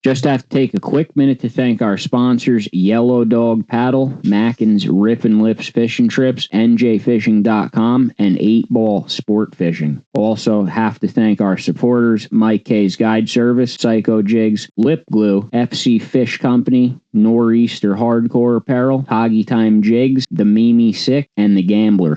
Just have to take a quick minute to thank our sponsors, Yellow Dog Paddle, Mackin's Rip and Lips Fishing Trips, NJFishing.com, and 8 Ball Sport Fishing. Also have to thank our supporters, Mike K's Guide Service, Psycho Jigs, Lip Glue, FC Fish Company, Nor'easter Hardcore Apparel, Hoggy Time Jigs, The Mimi Sick, and The Gambler.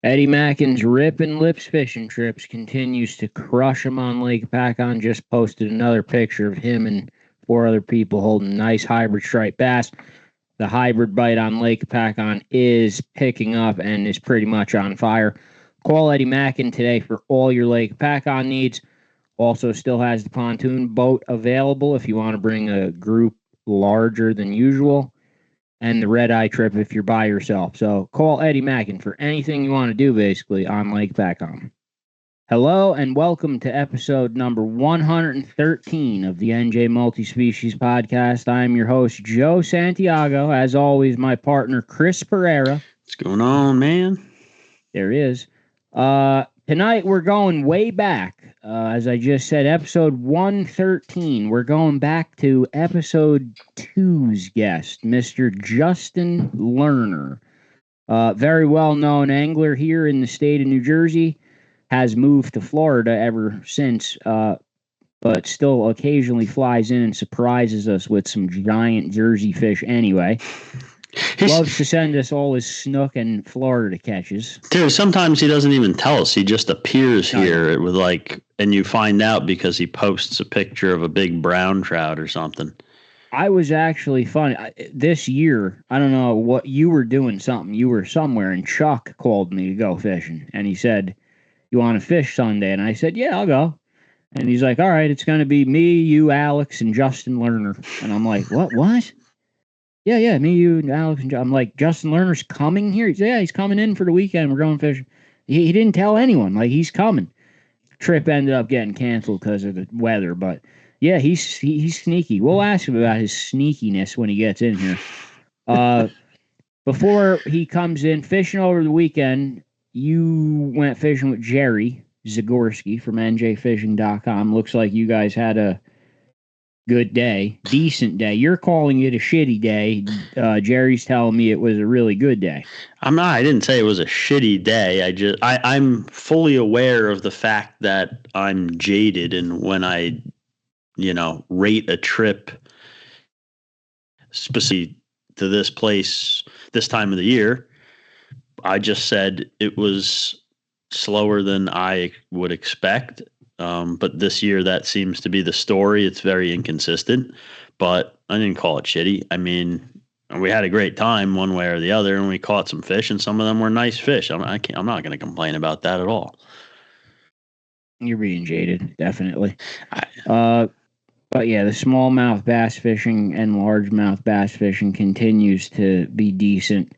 Eddie Mackin's Rip and Lips Fishing Trips continues to crush them on Lake Hopatcong. Just posted another picture of him and 4 other people holding nice hybrid striped bass. The hybrid bite on Lake Hopatcong is picking up and is pretty much on fire. Call Eddie Mackin today for all your Lake Hopatcong needs. Also still has the pontoon boat available if you want to bring a group larger than usual. And the red-eye trip if you're by yourself. So call Eddie Mackin for anything you want to do, basically, on Lake Hopatcong. Hello, and welcome to episode number 113 of the NJ Multispecies podcast. I'm your host, Joe Santiago. As always, my partner, Chris Pereira. What's going on, man? There is. Tonight, we're going way back. As I just said, episode 113. We're going back to episode 2's guest, Mr. Justin Lerner. Very well-known angler here in the state of New Jersey. Has moved to Florida ever since, but still occasionally flies in and surprises us with some giant Jersey fish anyway. Loves to send us all his Snook and Florida catches. Dude, sometimes he doesn't even tell us. He just appears here with and you find out because he posts a picture of a big brown trout or something. I was actually funny. This year, I don't know what you were doing something. You were somewhere and Chuck called me to go fishing and he said, "You want to fish Sunday?" And I said, "Yeah, I'll go." And he's like, "All right, it's going to be me, you, Alex, and Justin Lerner." And I'm like, What? Yeah, me, you, and Alex, and I'm like, Justin Lerner's coming here? He said, yeah, he's coming in for the weekend. We're going fishing. He didn't tell anyone. Like, he's coming. Trip ended up getting canceled because of the weather. But, yeah, he's sneaky. We'll ask him about his sneakiness when he gets in here. Before he comes in, fishing over the weekend, you went fishing with Jerry Zagorski from NJFishing.com. Looks like you guys had a good day, decent day. You're calling it a shitty day. Jerry's telling me it was a really good day. I didn't say it was a shitty day. I'm fully aware of the fact that I'm jaded, and when I, rate a trip, specifically to this place this time of the year, I just said it was slower than I would expect. But this year, that seems to be the story. It's very inconsistent, but I didn't call it shitty. I mean, we had a great time one way or the other, and we caught some fish, and some of them were nice fish. I'm not going to complain about that at all. You're being jaded, definitely. But yeah, the smallmouth bass fishing and largemouth bass fishing continues to be decent.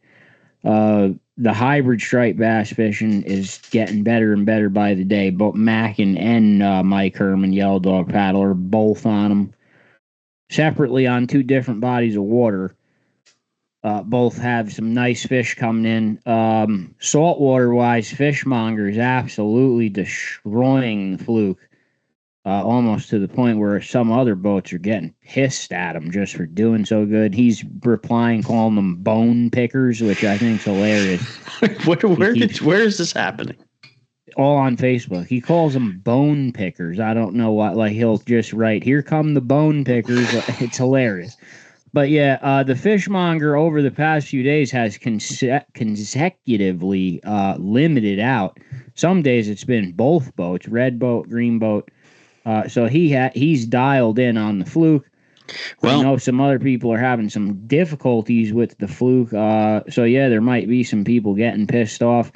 The hybrid striped bass fishing is getting better and better by the day. Both Mackin and Mike Herman, Yellow Dog Paddle, are both on them. Separately on 2 different bodies of water. Both have some nice fish coming in. Saltwater-wise, Fishmonger is absolutely destroying the Fluke. Almost to the point where some other boats are getting pissed at him just for doing so good. He's replying, calling them bone pickers, which I think is hilarious. Where is this happening? All on Facebook. He calls them bone pickers. I don't know what. Like, he'll just write, "Here come the bone pickers." It's hilarious. But yeah, the Fishmonger over the past few days has consecutively limited out. Some days it's been both boats, red boat, green boat. So he's dialed in on the Fluke. Well, I know some other people are having some difficulties with the Fluke. So yeah, there might be some people getting pissed off.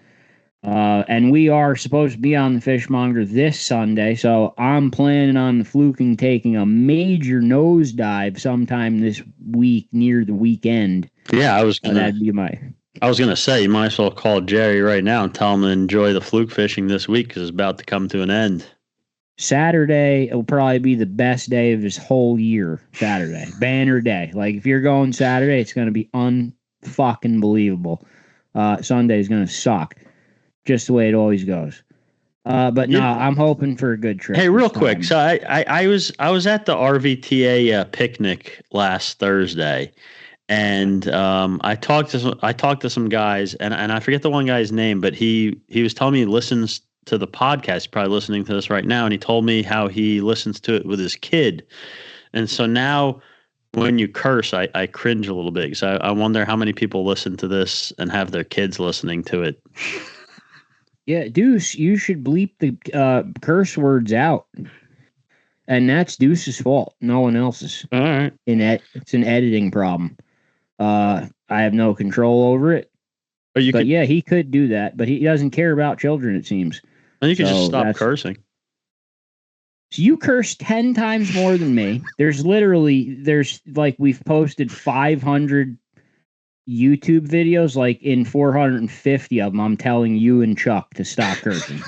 And we are supposed to be on the Fishmonger this Sunday, so I'm planning on the Fluking taking a major nosedive sometime this week near the weekend. Yeah, that'd be I was gonna say you might as well call Jerry right now and tell him to enjoy the fluke fishing this week because it's about to come to an end. Saturday will probably be the best day of his whole year. Saturday, banner day. Like if you're going Saturday, it's gonna be unfucking believable. Sunday is gonna suck. Just the way it always goes. But no, I'm hoping for a good trip. Hey, real quick. So I was at the RVTA picnic last Thursday, and I talked to some guys, and I forget the one guy's name, but he was telling me he listens to the podcast. He's probably listening to this right now, and he told me how he listens to it with his kid. And so now when you curse, I cringe a little bit because I wonder how many people listen to this and have their kids listening to it. Yeah, Deuce, you should bleep the curse words out. And that's Deuce's fault, no one else's. All right. It's an editing problem. I have no control over it. Yeah, he could do that, but he doesn't care about children, it seems. And you can just stop cursing. So you curse 10 times more than me. There's like we've posted 500 YouTube videos, like in 450 of them, I'm telling you and Chuck to stop cursing.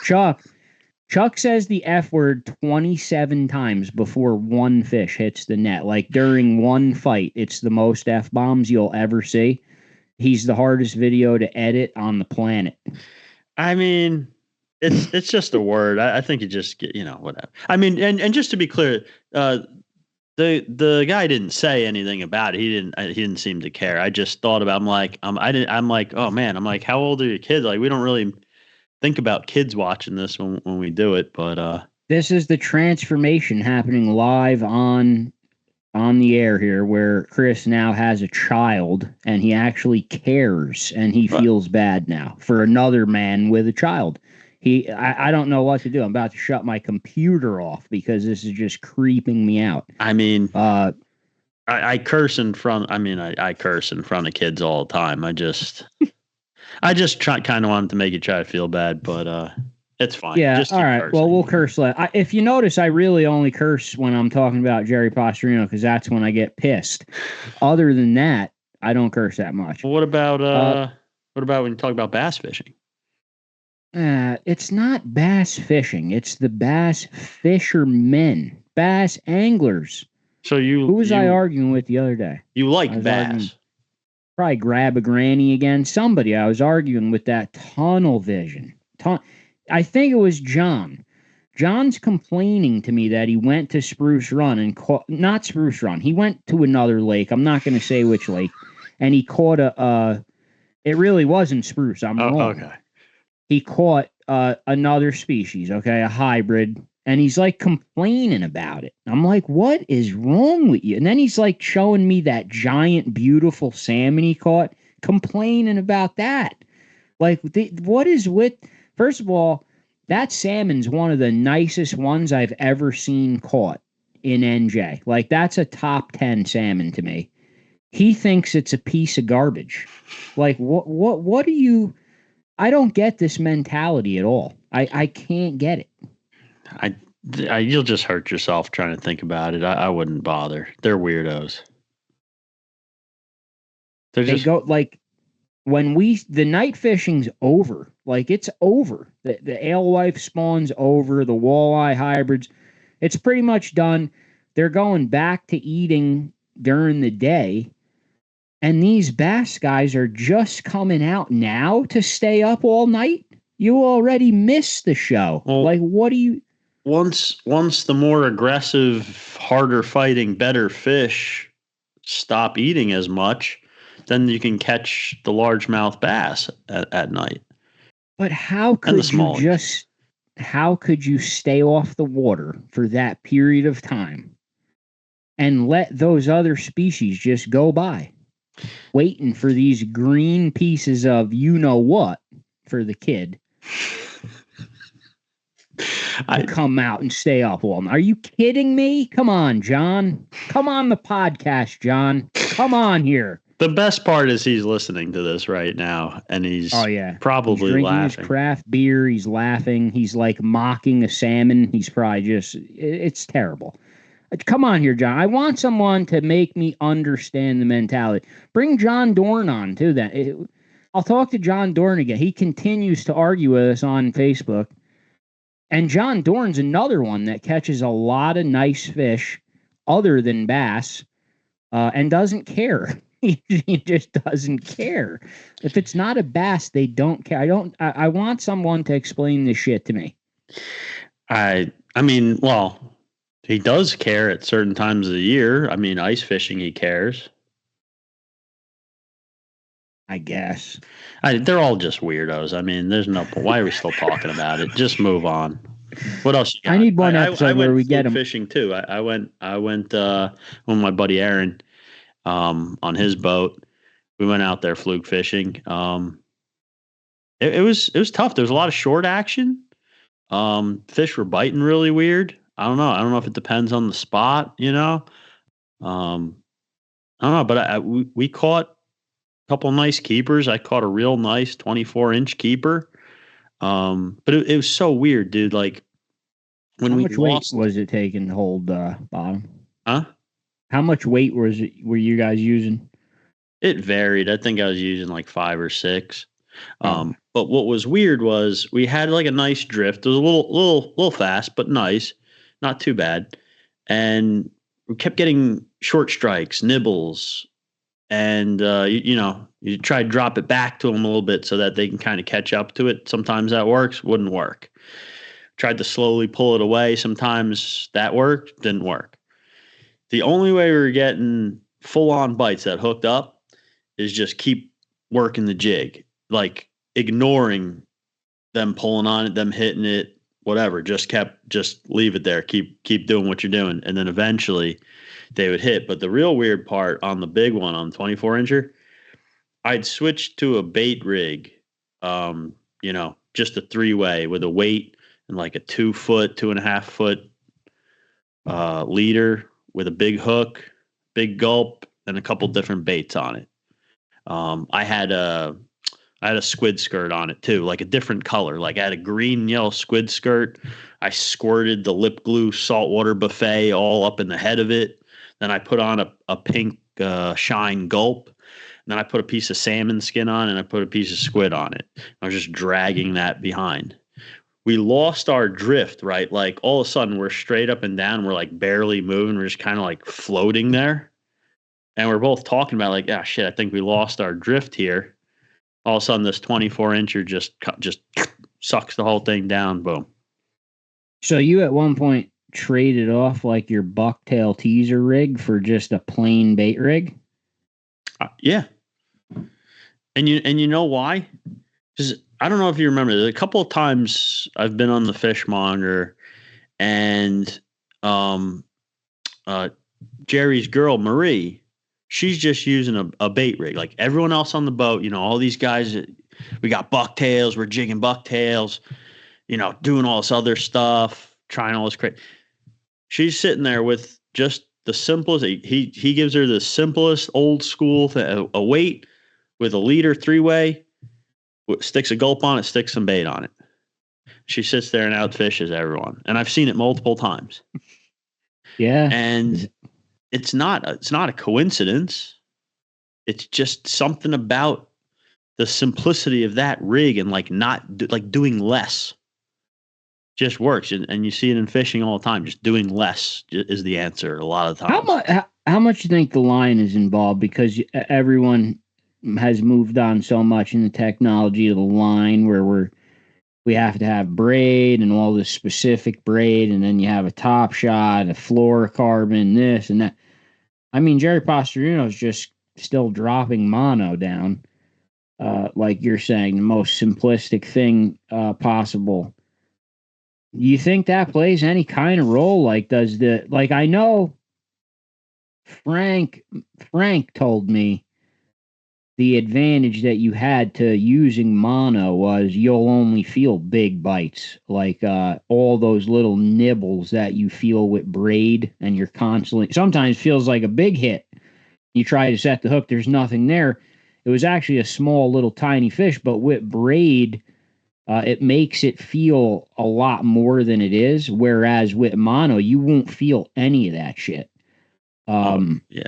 Chuck says the F word 27 times before one fish hits the net. Like during one fight, it's the most F-bombs you'll ever see. He's the hardest video to edit on the planet. I mean, it's just a word. I think you just get, whatever. I mean, and just to be clear, the guy didn't say anything about it. He didn't seem to care. I just thought about. I'm like, oh man. I'm like, how old are your kids? Like, we don't really think about kids watching this when we do it. But this is the transformation happening live on the air here, where Chris now has a child and he actually cares and he feels bad now for another man with a child. I don't know what to do. I'm about to shut my computer off because this is just creeping me out. I mean, I curse in front. I mean, I curse in front of kids all the time. I just kind of wanted to make you try to feel bad, but it's fine. Yeah. Just all right. cursing. Well, we'll curse. If you notice, I really only curse when I'm talking about Jerry Pastorino because that's when I get pissed. Other than that, I don't curse that much. What about when you talk about bass fishing? It's not bass fishing. It's the bass fishermen, bass anglers. So who was I arguing with the other day? You like bass? Probably grab a granny again. Somebody I was arguing with that tunnel vision. I think it was John. John's complaining to me that he went to Spruce Run and not Spruce Run. He went to another lake. I'm not going to say which lake, and he caught it really wasn't spruce. I'm wrong. Okay. He caught another species, okay, a hybrid, and he's like complaining about it. I'm like, what is wrong with you? And then he's like showing me that giant, beautiful salmon he caught, complaining about that. Like, what is with, first of all, that salmon's one of the nicest ones I've ever seen caught in NJ. Like, that's a top 10 salmon to me. He thinks it's a piece of garbage. Like, what do you... I don't get this mentality at all. I can't get it. You'll just hurt yourself trying to think about it. I wouldn't bother. They're weirdos. They go like when the night fishing's over. Like it's over. The alewife spawn's over. The walleye hybrids, it's pretty much done. They're going back to eating during the day. And these bass guys are just coming out now to stay up all night? You already missed the show. Well, like, what do you... Once the more aggressive, harder fighting, better fish stop eating as much, then you can catch the largemouth bass at night. But how could you stay off the water for that period of time and let those other species just go by? Waiting for these green pieces of you-know-what for the kid to come out and stay up all night. Are you kidding me? Come on, John. Come on the podcast, John. Come on here. The best part is he's listening to this right now, and he's probably he's drinking laughing. His craft beer. He's laughing. He's like mocking a salmon. He's probably just, it's terrible. Come on here, John. I want someone to make me understand the mentality. Bring John Dorn on, too. I'll talk to John Dorn again. He continues to argue with us on Facebook. And John Dorn's another one that catches a lot of nice fish other than bass and doesn't care. He just doesn't care. If it's not a bass, they don't care. I want someone to explain this shit to me. I mean, well, he does care at certain times of the year. I mean, ice fishing, he cares. I guess. They're all just weirdos. I mean, there's no point. Why are we still talking about it? Just move on. What else you got? I need one episode where we get him fishing too. I went with my buddy Aaron on his boat. We went out there fluke fishing. It was tough. There was a lot of short action. Fish were biting really weird. I don't know if it depends on the spot, I don't know, but we caught a couple nice keepers. I caught a real nice 24-inch keeper. But it was so weird, dude. Like when we lost, weight was it taking to hold bottom? Huh? How much weight were you guys using? It varied. I think I was using like 5 or 6. But what was weird was we had like a nice drift. It was a little fast, but nice. Not too bad. And we kept getting short strikes, nibbles. And, you try to drop it back to them a little bit so that they can kind of catch up to it. Sometimes that works, wouldn't work. Tried to slowly pull it away. Sometimes that worked, didn't work. The only way we were getting full-on bites that hooked up is just keep working the jig. Like ignoring them pulling on it, them hitting it, whatever. Just leave it there. Keep doing what you're doing. And then eventually they would hit. But the real weird part on the big one, on the 24-incher, I'd switched to a bait rig, just a 3-way with a weight and like a 2-foot, 2.5-foot leader with a big hook, big gulp, and a couple different baits on it. I had a squid skirt on it too, like a different color. Like I had a green and yellow squid skirt. I squirted the lip glue saltwater buffet all up in the head of it. Then I put on a pink shine gulp. And then I put a piece of salmon skin on, and I put a piece of squid on it. I was just dragging that behind. We lost our drift, right? Like all of a sudden we're straight up and down. We're like barely moving. We're just kind of like floating there. And we're both talking about like, shit, I think we lost our drift here. All of a sudden this 24-incher just sucks the whole thing down. Boom. So you at one point traded off like your bucktail teaser rig for just a plain bait rig? Yeah. And you know why? Because I don't know if you remember, there's a couple of times I've been on the Fishmonger and Jerry's girl, Marie, she's just using a bait rig. Like everyone else on the boat, all these guys, we got bucktails, we're jigging bucktails, doing all this other stuff, trying all this crazy. She's sitting there with just the simplest. He gives her the simplest old school thing, a weight with a leader 3-way, sticks a gulp on it, sticks some bait on it. She sits there and outfishes everyone, and I've seen it multiple times. Yeah, and it's not a coincidence. It's just something about the simplicity of that rig and doing less. Just works, and you see it in fishing all the time. Just doing less is the answer a lot of times. How much do you think the line is involved? Because everyone has moved on so much in the technology of the line, where we have to have braid and all this specific braid, and then you have a top shot, a fluorocarbon, this and that. I mean, Jerry Posterino's just still dropping mono down, like you're saying, the most simplistic thing possible. You think that plays any kind of role? Like, I know Frank told me the advantage that you had to using mono was you'll only feel big bites, like all those little nibbles that you feel with braid, and you're constantly, sometimes feels like a big hit. You try to set the hook, there's nothing there. It was actually a small little tiny fish, but with braid, it makes it feel a lot more than it is. Whereas with mono, you won't feel any of that shit. Yeah.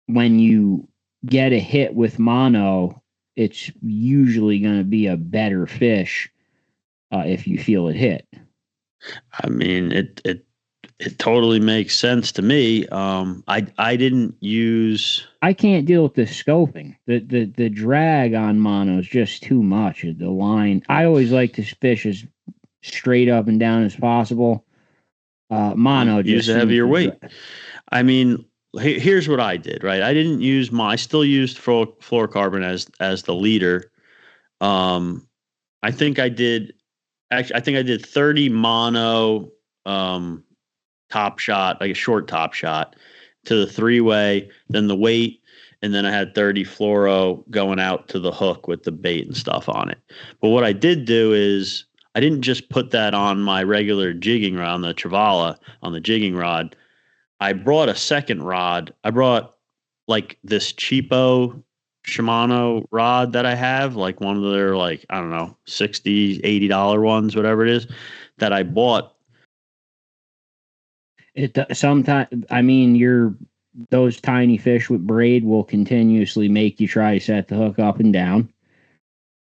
When you get a hit with mono, it's usually going to be a better fish if you feel it hit. I mean, it totally makes sense to me. I didn't use. I can't deal with the scoping. The drag on mono is just too much. The line. I always like to fish as straight up and down as possible. Mono Use just a heavier weight. I mean, here's what I did. Right, I didn't use I still used fluorocarbon as the leader. I think I did. Actually, I think I did 30 mono top shot, like a short top shot, to the 3-way, then the weight, and then I had 30 fluoro going out to the hook with the bait and stuff on it. But what I did do is I didn't just put that on my regular jigging rod, on the Travala, on the jigging rod. I brought a second rod. I brought like this cheapo Shimano rod that I have, like one of their, like, I don't know, $60, $80 ones, whatever it is, that I bought. It sometimes, I mean, those tiny fish with braid will continuously make you try to set the hook up and down.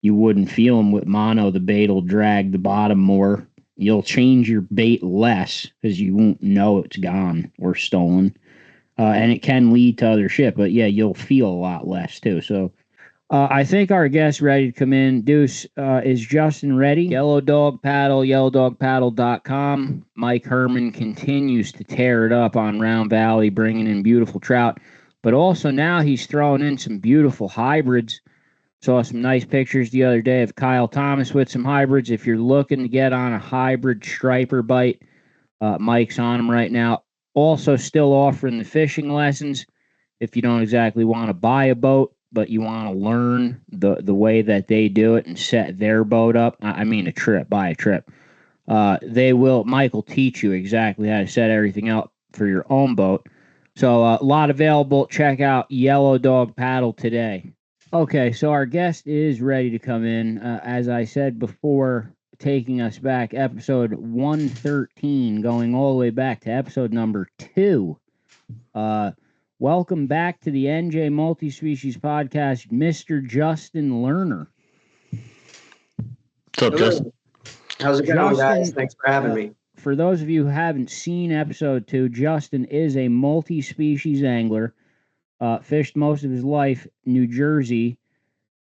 You wouldn't feel them with mono. The bait will drag the bottom more. You'll change your bait less because you won't know it's gone or stolen. And it can lead to other shit, but yeah, you'll feel a lot less too. So I think our guest's ready to come in. Deuce, is Justin ready? Yellow Dog Paddle, yellowdogpaddle.com. Mike Herman continues to tear it up on Round Valley, bringing in beautiful trout. But also now he's throwing in some beautiful hybrids. Saw some nice pictures the other day of Kyle Thomas with some hybrids. If you're looking to get on a hybrid striper bite, Mike's on them right now. Also still offering the fishing lessons if you don't exactly want to buy a boat, but you want to learn the way that they do it and set their boat up. I mean a trip, buy a trip. Mike will teach you exactly how to set everything up for your own boat. So a lot available. Check out Yellow Dog Paddle today. Okay, so our guest is ready to come in. As I said before, taking us back, episode 113, going all the way back to episode number 2. Welcome back to the NJ Multispecies podcast, Mr. Justin Lerner. What's up, Justin? How's it going, guys? Thanks for having me. For those of you who haven't seen episode 2, Justin is a multi-species angler. Fished most of his life New Jersey,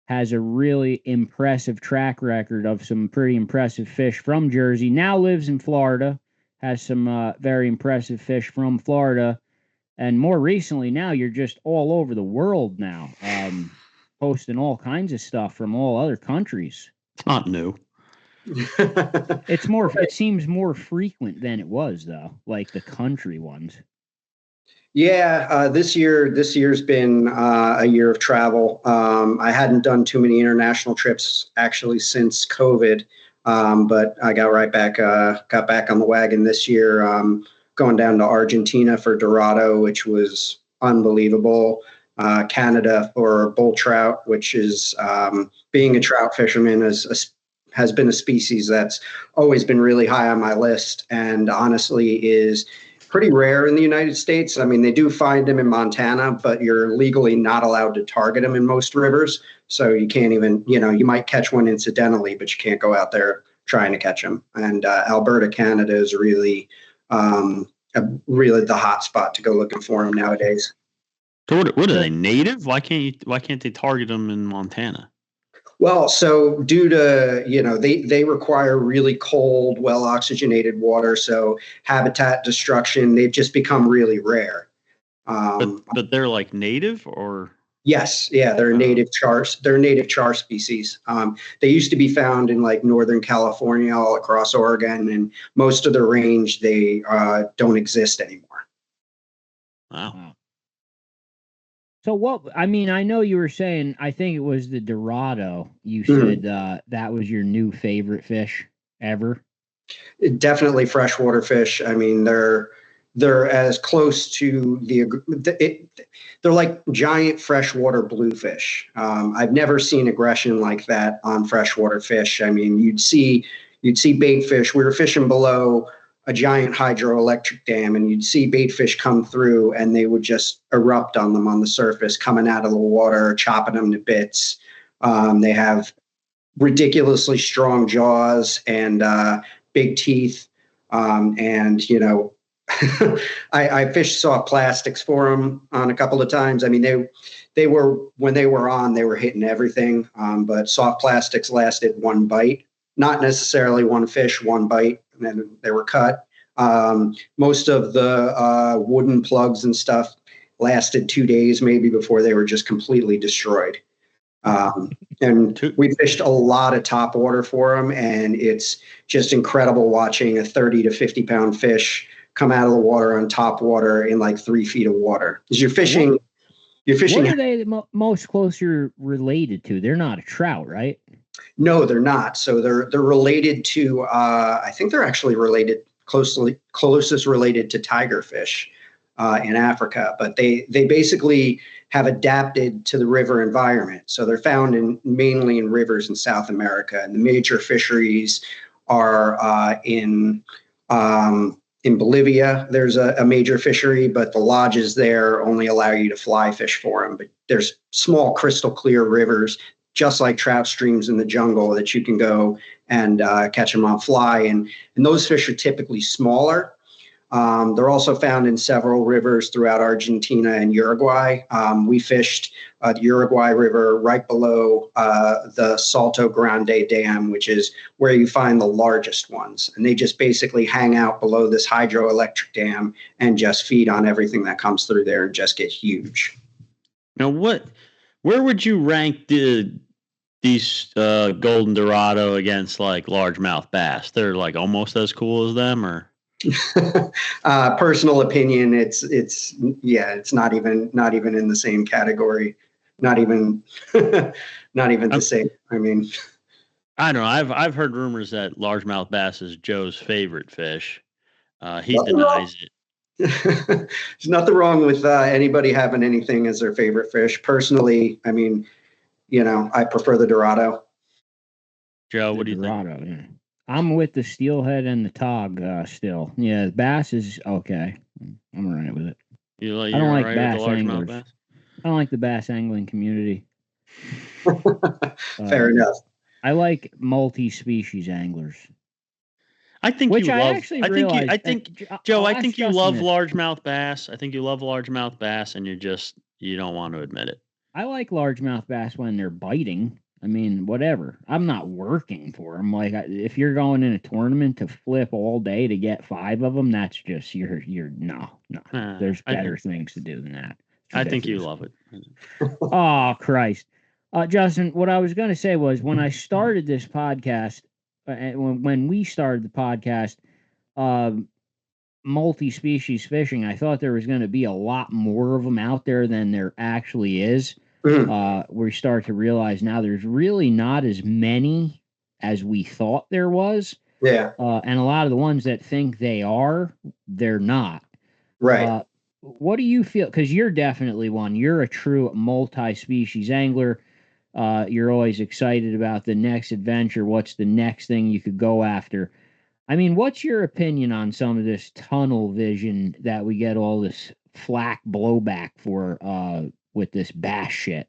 has a really impressive track record of some pretty impressive fish from Jersey. Now lives in Florida, has some very impressive fish from Florida. And more recently, now you're just all over the world now, posting all kinds of stuff from all other countries. It's not new. It seems more frequent than it was, though, like the country ones. Yeah, this year's been a year of travel. I hadn't done too many international trips actually since COVID, but I got back on the wagon this year. Going down to Argentina for Dorado, which was unbelievable. Canada for bull trout, which is being a trout fisherman has been a species that's always been really high on my list, and honestly is pretty rare in the United States. I mean, they do find them in Montana, but you're legally not allowed to target them in most rivers. So you can't even, you might catch one incidentally, but you can't go out there trying to catch them. And Alberta, Canada is really the hot spot to go looking for them nowadays. So what are they, native? Why can't they target them in Montana? Well, so due to, they require really cold, well-oxygenated water. So habitat destruction, they've just become really rare. But they're like native, or? Yes. Yeah. They're native char species. They used to be found in like Northern California, all across Oregon, and most of the range, they don't exist anymore. Wow. So I know you were saying, I think it was the Dorado. You said that was your new favorite fish ever. Definitely freshwater fish. I mean, they're they're as close to they're like giant freshwater bluefish. I've never seen aggression like that on freshwater fish. I mean, you'd see bait fish. We were fishing below a giant hydroelectric dam, and you'd see bait fish come through, and they would just erupt on them on the surface, coming out of the water, chopping them to bits. They have ridiculously strong jaws and big teeth. And, you know, I fished soft plastics for them on a couple of times. I mean, they were, when they were on, they were hitting everything. But soft plastics lasted one bite, not necessarily one fish, one bite, and then they were cut. Most of the wooden plugs and stuff lasted 2 days maybe before they were just completely destroyed. And we fished a lot of top water for them, and it's just incredible watching a 30 to 50 pound fish come out of the water on top water in like 3 feet of water. Because you're fishing. What are they most closely related to? They're not a trout, right? No, they're not. So they're related to. I think they're actually closest related to tigerfish in Africa, but they basically have adapted to the river environment. So they're found mainly in rivers in South America, and the major fisheries are in Bolivia. There's a major fishery, but the lodges there only allow you to fly fish for them. But there's small crystal clear rivers, just like trout streams in the jungle, that you can go and catch them on fly. And those fish are typically smaller. They're also found in several rivers throughout Argentina and Uruguay. We fished the Uruguay River right below the Salto Grande Dam, which is where you find the largest ones. And they just basically hang out below this hydroelectric dam and just feed on everything that comes through there and just get huge. Now, where would you rank these golden Dorado against like largemouth bass? They're like almost as cool as them, or? Personal opinion, it's not even in the same category, not even the same. I mean, I don't know. I've heard rumors that largemouth bass is Joe's favorite fish. He denies it. There's nothing wrong with anybody having anything as their favorite fish. Personally, I mean, you know, I prefer the Dorado. Joe, what do you Dorado, think? Yeah. I'm with the steelhead and the tog still. Yeah, the bass is okay. I'm all right with it. I don't like bass anglers. I don't like the bass angling community. Fair enough. I like multi-species anglers. I think Which you I love. actually I think realized. you, I think Joe. I think you love largemouth bass. I think you love largemouth bass, and you don't want to admit it. I like largemouth bass when they're biting. I mean, whatever. I'm not working for them. Like, if you're going in a tournament to flip all day to get 5 of them, that's just no. There's better things to do than that. I think you love it. Oh, Christ. Justin, what I was going to say was when I started this podcast, when we started the podcast, multi-species fishing, I thought there was going to be a lot more of them out there than there actually is. We start to realize now there's really not as many as we thought there was. Yeah. And a lot of the ones that think they're not. Right. What do you feel? Because you're definitely one. You're a true multi-species angler. You're always excited about the next adventure. What's the next thing you could go after? I mean, what's your opinion on some of this tunnel vision that we get all this flack blowback for with this bass shit?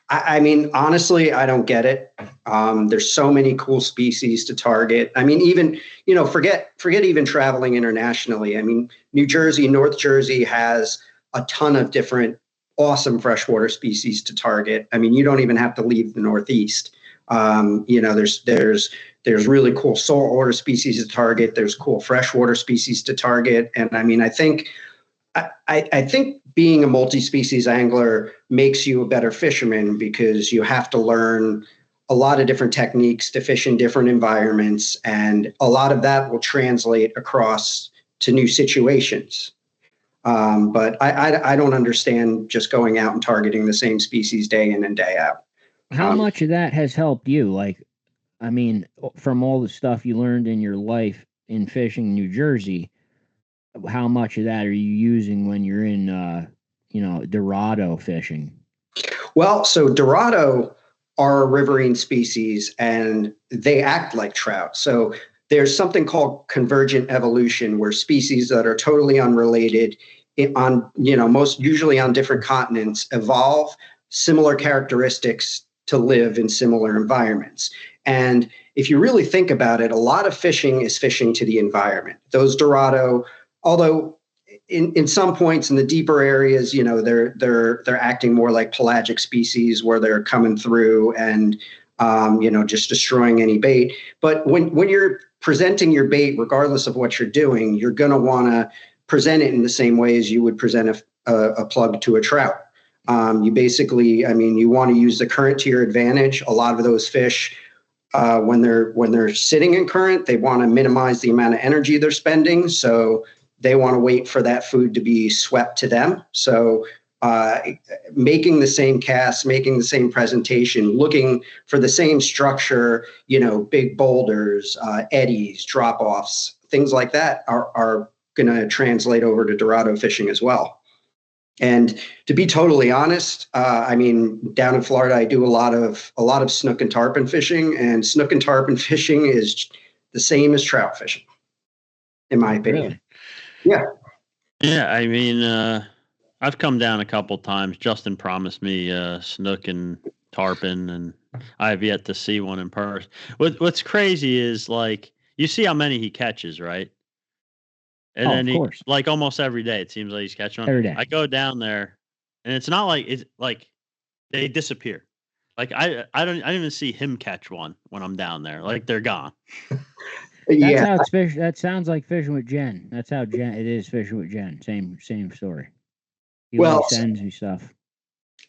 I mean, honestly, I don't get it. There's so many cool species to target. I mean, even, you know, forget even traveling internationally. I mean, New Jersey, North Jersey has a ton of different awesome freshwater species to target. I mean, you don't even have to leave the Northeast. You know, there's really cool saltwater species to target. There's cool freshwater species to target. And I mean, I think being a multi-species angler makes you a better fisherman because you have to learn a lot of different techniques to fish in different environments. And a lot of that will translate across to new situations. But I don't understand just going out and targeting the same species day in and day out. How much of that has helped you? Like, I mean, from all the stuff you learned in your life in fishing in New Jersey, how much of that are you using when you're in, Dorado fishing? Well, so Dorado are a riverine species and they act like trout. So there's something called convergent evolution where species that are totally unrelated on, most usually on different continents evolve similar characteristics to live in similar environments. And if you really think about it, a lot of fishing is fishing to the environment. Those Dorado, although in some points in the deeper areas, they're acting more like pelagic species where they're coming through and just destroying any bait. But when you're presenting your bait, regardless of what you're doing, you're going to want to present it in the same way as you would present a plug to a trout. You basically, you want to use the current to your advantage. A lot of those fish, when they're sitting in current, they want to minimize the amount of energy they're spending. So they want to wait for that food to be swept to them. So making the same cast, making the same presentation, looking for the same structure, big boulders, eddies, drop-offs, things like that are going to translate over to Dorado fishing as well. And to be totally honest, down in Florida, I do a lot of snook and tarpon fishing, and snook and tarpon fishing is the same as trout fishing, in my opinion. Really? Yeah. Yeah. I've come down a couple times. Justin promised me snook and tarpon, and I have yet to see one in person. What's crazy is you see how many he catches, right? And then of course. Almost every day, it seems like he's catching one. Every day. I go down there, and it's not it's they disappear. I don't even see him catch one when I'm down there. They're gone. That's how it's fish. That sounds like fishing with Jen. That's how it is fishing with Jen. Same story. He sends me stuff.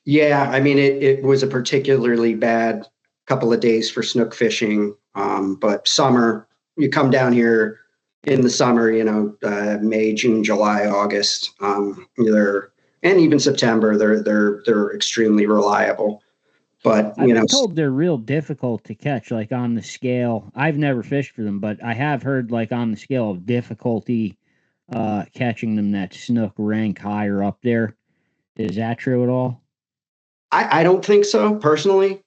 Yeah, it was a particularly bad couple of days for snook fishing. But summer, you come down here in the summer, May, June, July, August, and even September, they're extremely reliable. But I've been told they're real difficult to catch, on the scale. I've never fished for them, but I have heard on the scale of difficulty catching them, that snook rank higher up there. Is that true at all? I don't think so, personally.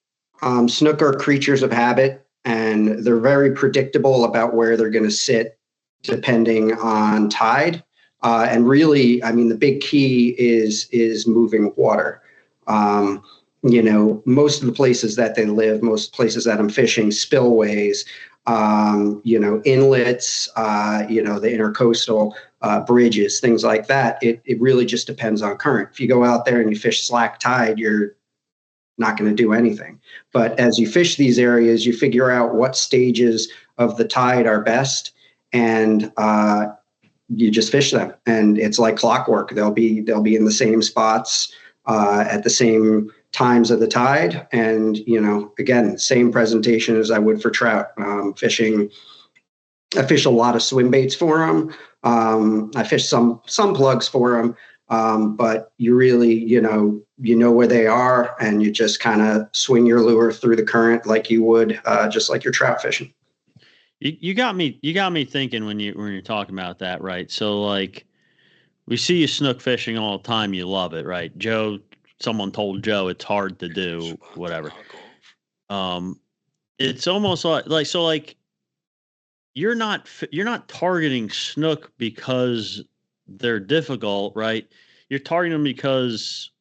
Snook are creatures of habit, and they're very predictable about where they're going to sit depending on tide. And really, the big key is moving water. Most of the places that they live, most places that I'm fishing, spillways, inlets, the intercoastal bridges, things like that. It really just depends on current. If you go out there and you fish slack tide, you're not going to do anything. But as you fish these areas, you figure out what stages of the tide are best, and you just fish them. And it's like clockwork. They'll be in the same spots at the same times of the tide. And, again, same presentation as I would for trout. I fish a lot of swim baits for them. I fish some plugs for them. But you really, you know where they are, and you just kind of swing your lure through the current like you would, just like you're trout fishing. You got me thinking when you're talking about that, right? So we see you snook fishing all the time. You love it, right? Someone told Joe it's hard to do, whatever. It's almost you're not targeting snook because they're difficult, right? You're targeting them because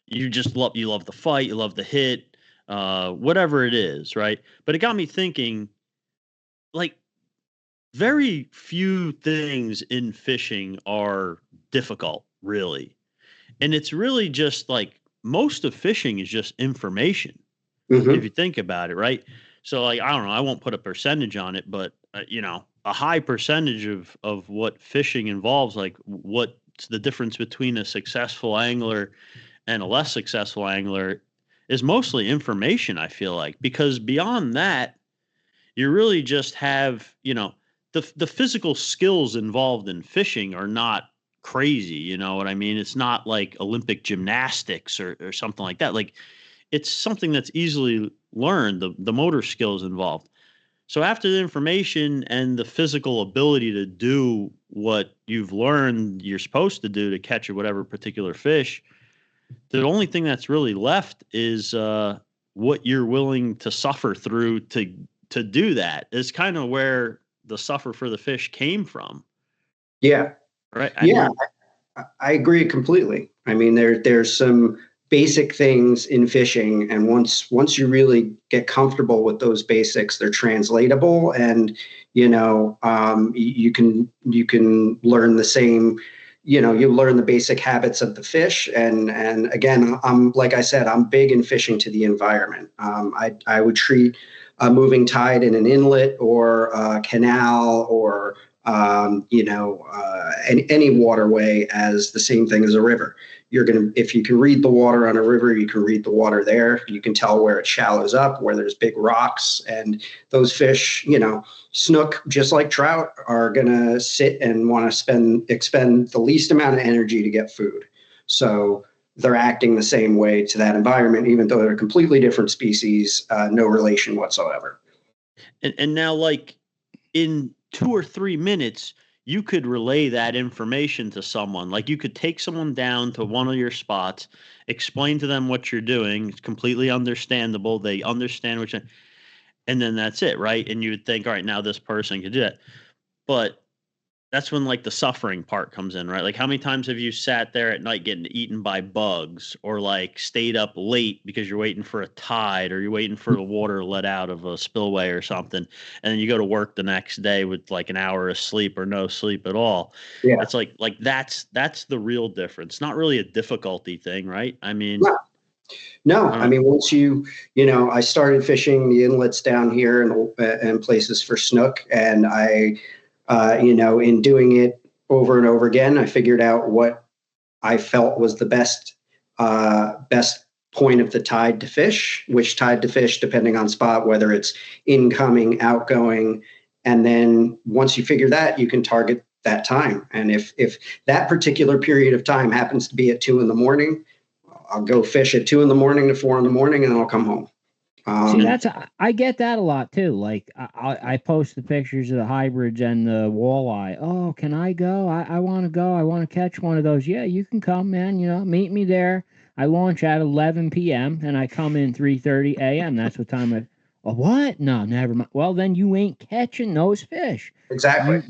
you love the fight, you love the hit, whatever it is, right? But it got me thinking, very few things in fishing are difficult, really. And it's really just most of fishing is just information. Mm-hmm. If you think about it, right? So I don't know, I won't put a percentage on it, but a high percentage of what fishing involves, what's the difference between a successful angler and a less successful angler, is mostly information, I feel like, because beyond that, you really just have, the physical skills involved in fishing are not crazy. You know what I mean? It's not like Olympic gymnastics or something like that. It's something that's easily learned, the motor skills involved. So after the information and the physical ability to do what you've learned you're supposed to do to catch whatever particular fish, the only thing that's really left is what you're willing to suffer through to do that. Is kind of where the suffer for the fish came from. Yeah. Right. I agree completely. I mean, there's some basic things in fishing, and once you really get comfortable with those basics, they're translatable, and you can learn the same. You learn the basic habits of the fish, and again, like I said, I'm big in fishing to the environment. I would treat a moving tide in an inlet or a canal or any waterway as the same thing as a river. If you can read the water on a river, you can read the water there. You can tell where it shallows up, where there's big rocks, and those fish, snook, just like trout, are gonna sit and want to expend the least amount of energy to get food. So they're acting the same way to that environment, even though they're completely different species, no relation whatsoever. And now, like in 2 or 3 minutes, you could relay that information to someone. Like you could take someone down to one of your spots, explain to them what you're doing. It's completely understandable. They understand and then that's it, right? And you would think, all right, now this person could do that. But that's when like the suffering part comes in, right? Like how many times have you sat there at night getting eaten by bugs, or like stayed up late because you're waiting for a tide, or you're waiting for the water to let out of a spillway or something, and then you go to work the next day with like an hour of sleep or no sleep at all. Yeah. It's like that's the real difference. Not really a difficulty thing, right? I mean, no. I mean, once I started fishing the inlets down here and places for snook, and in doing it over and over again, I figured out what I felt was the best point of the tide to fish, which tide to fish, depending on spot, whether it's incoming, outgoing. And then once you figure that, you can target that time. And if that particular period of time happens to be at 2 a.m, I'll go fish at 2 a.m. to 4 a.m, and then I'll come home. See, I get that a lot too. Like I post the pictures of the hybrids and the walleye. Oh, can I go? I want to go. I want to catch one of those. Yeah, you can come, man. Meet me there. I launch at 11 p.m. and I come in 3:30 a.m. That's what time what? No, never mind. Well, then you ain't catching those fish. Exactly.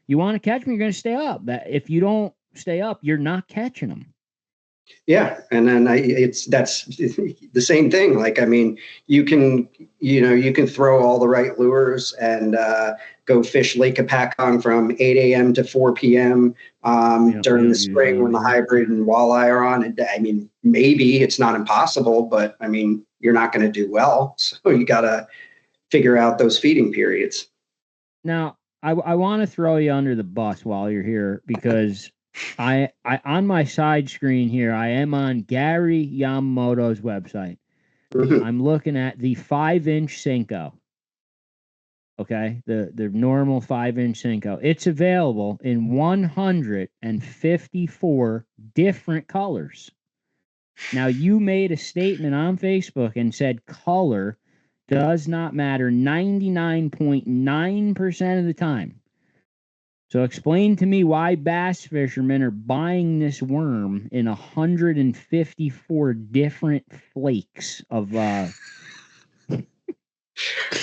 You want to catch them, you're going to stay up. If you don't stay up, you're not catching them. Yeah. And then that's the same thing. Like, I mean, you can throw all the right lures and go fish Lake Hopatcong from 8 a.m. to 4 p.m. During the spring when the hybrid and walleye are on. And I mean, maybe it's not impossible, but I mean, you're not going to do well. So you got to figure out those feeding periods. Now, I want to throw you under the bus while you're here, because I on my side screen here, I am on Gary Yamamoto's website. Mm-hmm. I'm looking at the 5-inch Senko. Okay, the normal 5-inch Senko. It's available in 154 different colors. Now, you made a statement on Facebook and said color does not matter 99.9% of the time. So explain to me why bass fishermen are buying this worm in 154 different flakes of. Okay,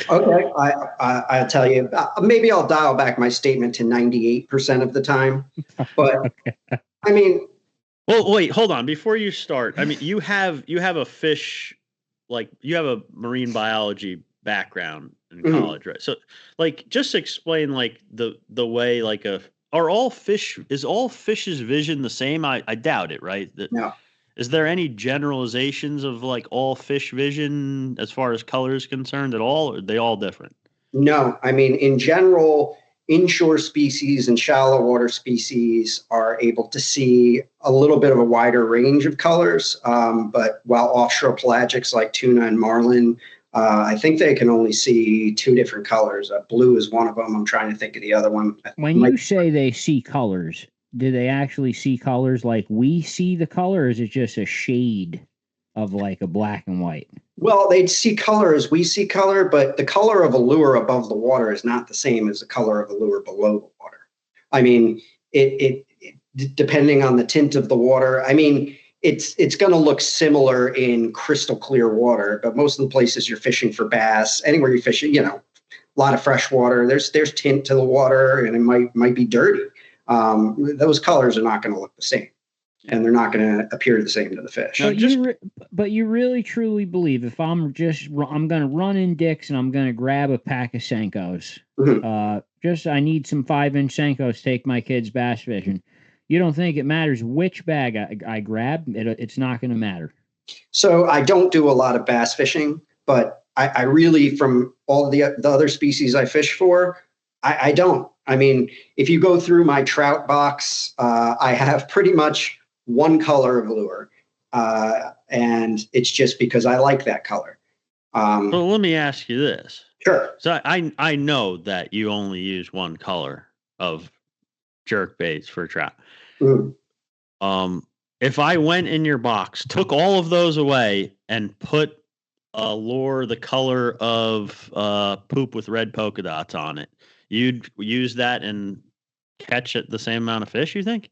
I'll tell you. Maybe I'll dial back my statement to 98% of the time. But okay. I mean, well, wait, hold on. Before you start, I mean, you have a fish, like you have a marine biology background in college, right? So like just explain like the way like is all fish's vision the same? I doubt it, right? No. Is there any generalizations of like all fish vision as far as color is concerned at all, or are they all different? No, I mean, in general, inshore species and shallow water species are able to see a little bit of a wider range of colors. But while offshore pelagics like tuna and marlin, I think they can only see 2 different colors. Blue is one of them. I'm trying to think of the other one. When you say they see colors, do they actually see colors like we see the color, or is it just a shade of like a black and white? Well, they'd see color as we see color, but the color of a lure above the water is not the same as the color of a lure below the water. I mean, it depending on the tint of the water. I mean, it's going to look similar in crystal clear water, but most of the places you're fishing for bass, anywhere you're fishing, you know, a lot of freshwater, there's tint to the water, and it might be dirty. Those colors are not going to look the same, and they're not going to appear the same to the fish. But you really truly believe if I'm going to run in Dick's and I'm going to grab a pack of Senkos, I need some 5-inch Senkos to take my kids bass fishing. You don't think it matters which bag I grab? It's not going to matter. So I don't do a lot of bass fishing, but I really, from all the other species I fish for, I don't. I mean, if you go through my trout box, I have pretty much one color of lure, and it's just because I like that color. Well, let me ask you this. Sure. So I know that you only use one color of jerk baits for trout. If I went in your box, took all of those away, and put a lure the color of poop with red polka dots on it, you'd use that and catch it the same amount of fish, you think?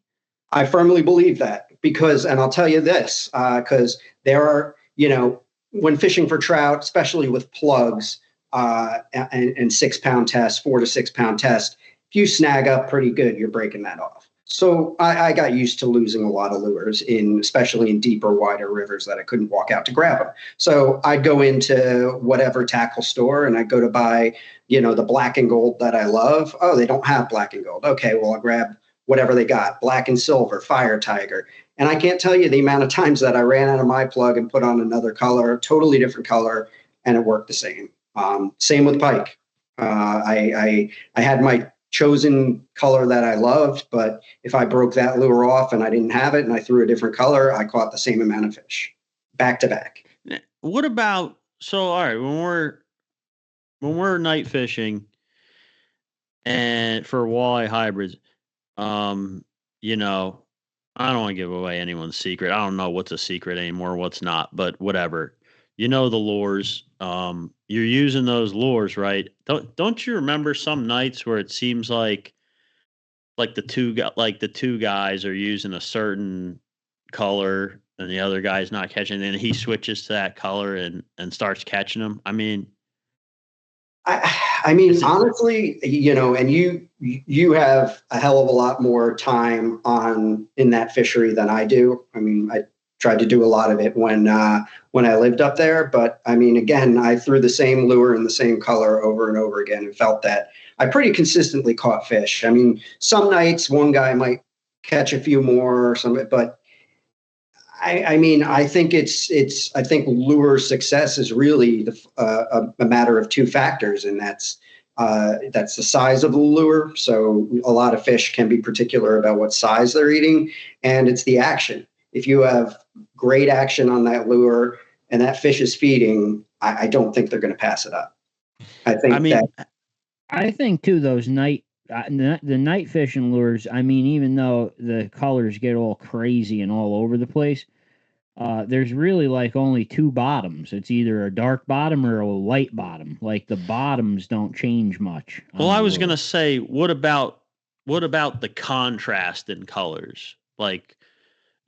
I firmly believe that because, and I'll tell you this, because there are, you know, when fishing for trout, especially with plugs and 6 pound test, 4 to 6 pound test, if you snag up pretty good, you're breaking that off. So I got used to losing a lot of lures, especially in deeper, wider rivers that I couldn't walk out to grab them. So I'd go into whatever tackle store and I'd go to buy, you know, the black and gold that I love. Oh, they don't have black and gold. Okay, well, I'll grab whatever they got, black and silver, fire tiger. And I can't tell you the amount of times that I ran out of my plug and put on another color, totally different color, and it worked the same. Same with pike. I had my chosen color that I loved, but if I broke that lure off and I didn't have it and I threw a different color, I caught the same amount of fish back to back. What about, so all right, when we're night fishing and for walleye hybrids, you know, I don't want to give away anyone's secret. I don't know what's a secret anymore, what's not, but whatever. You know the lures. You're using those lures, right? Don't you remember some nights where it seems like the two guys are using a certain color and the other guy's not catching, and he switches to that color and starts catching them? I mean, honestly, you know, and you have a hell of a lot more time in that fishery than I do. I mean, I tried to do a lot of it when I lived up there, but I mean, again, I threw the same lure in the same color over and over again and felt that I pretty consistently caught fish. I mean, some nights one guy might catch a few more or something, but I mean, I think I think lure success is really a matter of two factors, and that's the size of the lure. So a lot of fish can be particular about what size they're eating, and it's the action. If you have great action on that lure and that fish is feeding, I don't think they're going to pass it up. I think too, those the night fishing lures, I mean, even though the colors get all crazy and all over the place, there's really like only two bottoms. It's either a dark bottom or a light bottom. Like the bottoms don't change much. Well, I was going to say, what about the contrast in colors? Like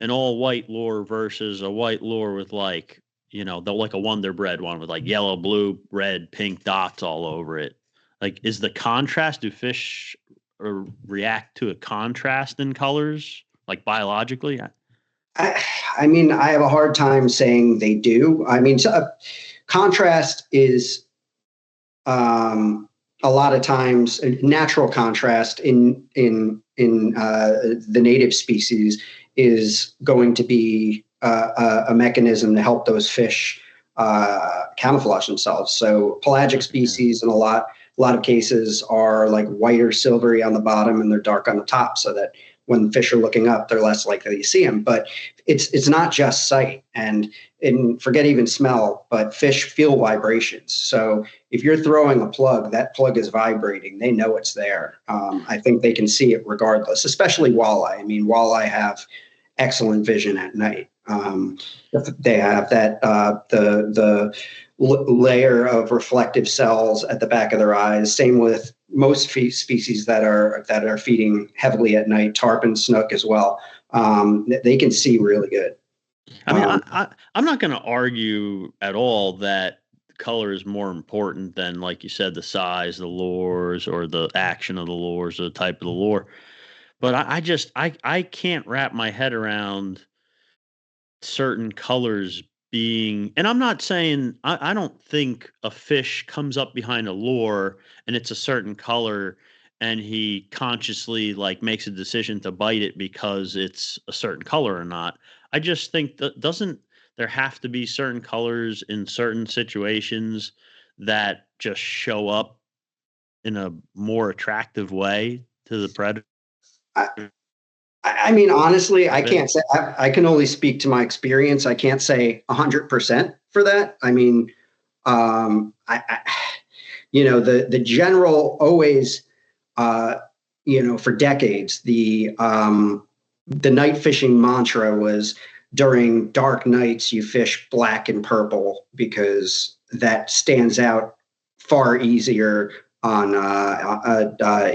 an all white lure versus a white lure with like, you know, like a Wonder Bread one with like yellow, blue, red, pink dots all over it. Like, is the contrast, do fish react to a contrast in colors, like biologically? I mean, I have a hard time saying they do. I mean, contrast is a lot of times natural contrast in the native species is going to be a mechanism to help those fish camouflage themselves. So pelagic species in a lot of cases are like white or silvery on the bottom and they're dark on the top, so that when fish are looking up, they're less likely to see them. But it's not just sight and forget even smell, but fish feel vibrations. So if you're throwing a plug, that plug is vibrating. They know it's there. I think they can see it regardless, especially walleye. I mean, walleye have excellent vision at night. They have that the layer of reflective cells at the back of their eyes. Same with most species that are feeding heavily at night. Tarpon, snook as well. They can see really good. I mean, I'm not going to argue at all that color is more important than, like you said, the size, the lures, or the action of the lures, or the type of the lure. But I can't wrap my head around certain colors being, and I'm not saying, I don't think a fish comes up behind a lure and it's a certain color and he consciously like makes a decision to bite it because it's a certain color or not. I just think that doesn't there have to be certain colors in certain situations that just show up in a more attractive way to the predator? I mean, honestly, I can't say. I can only speak to my experience. I can't say 100% for that. I mean, the general always, for decades, the night fishing mantra was during dark nights you fish black and purple because that stands out far easier on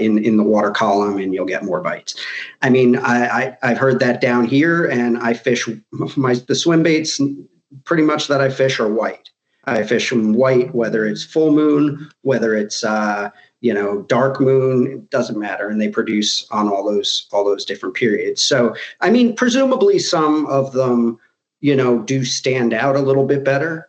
in the water column, and you'll get more bites. I mean, I've heard that down here, and I fish the swim baits pretty much that I fish are white. I fish them white, whether it's full moon, whether it's dark moon, it doesn't matter, and they produce on all those different periods. So I mean, presumably some of them do stand out a little bit better.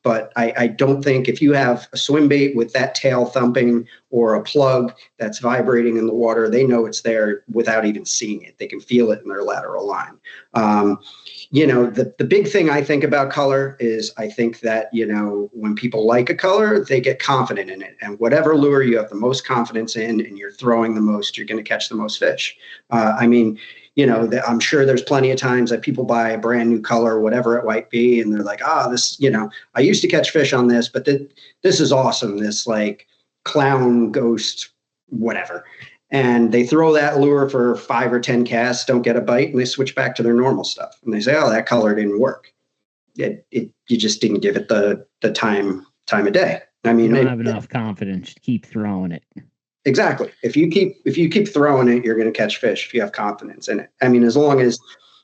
But I don't think if you have a swim bait with that tail thumping or a plug that's vibrating in the water, they know it's there without even seeing it. They can feel it in their lateral line. The big thing I think about color is I think that, when people like a color, they get confident in it. And whatever lure you have the most confidence in and you're throwing the most, you're going to catch the most fish. I'm sure there's plenty of times that people buy a brand new color, whatever it might be, and they're like, this, I used to catch fish on this, but this is awesome. This like clown ghost, whatever. And they throw that lure for 5 or 10 casts, don't get a bite, and they switch back to their normal stuff. And they say, that color didn't work. You just didn't give it the time of day. I mean, you don't have enough confidence to keep throwing it. Exactly. If you keep throwing it, you're going to catch fish if you have confidence in it. I mean, as long as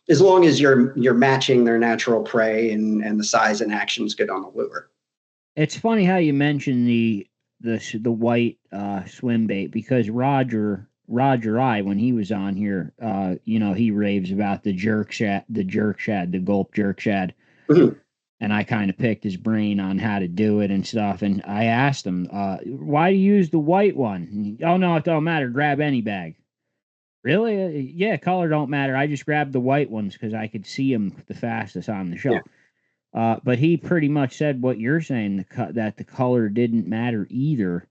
you're matching their natural prey and the size and action is good on the lure. It's funny how you mentioned the white swim bait, because Roger I, when he was on here, he raves about the Gulp jerk shad. Mm-hmm. And I kind of picked his brain on how to do it and stuff. And I asked him, why do you use the white one? Oh, no, it don't matter. Grab any bag. Really? Yeah, color don't matter. I just grabbed the white ones because I could see them the fastest on the show. Yeah. But he pretty much said what you're saying, that the color didn't matter either.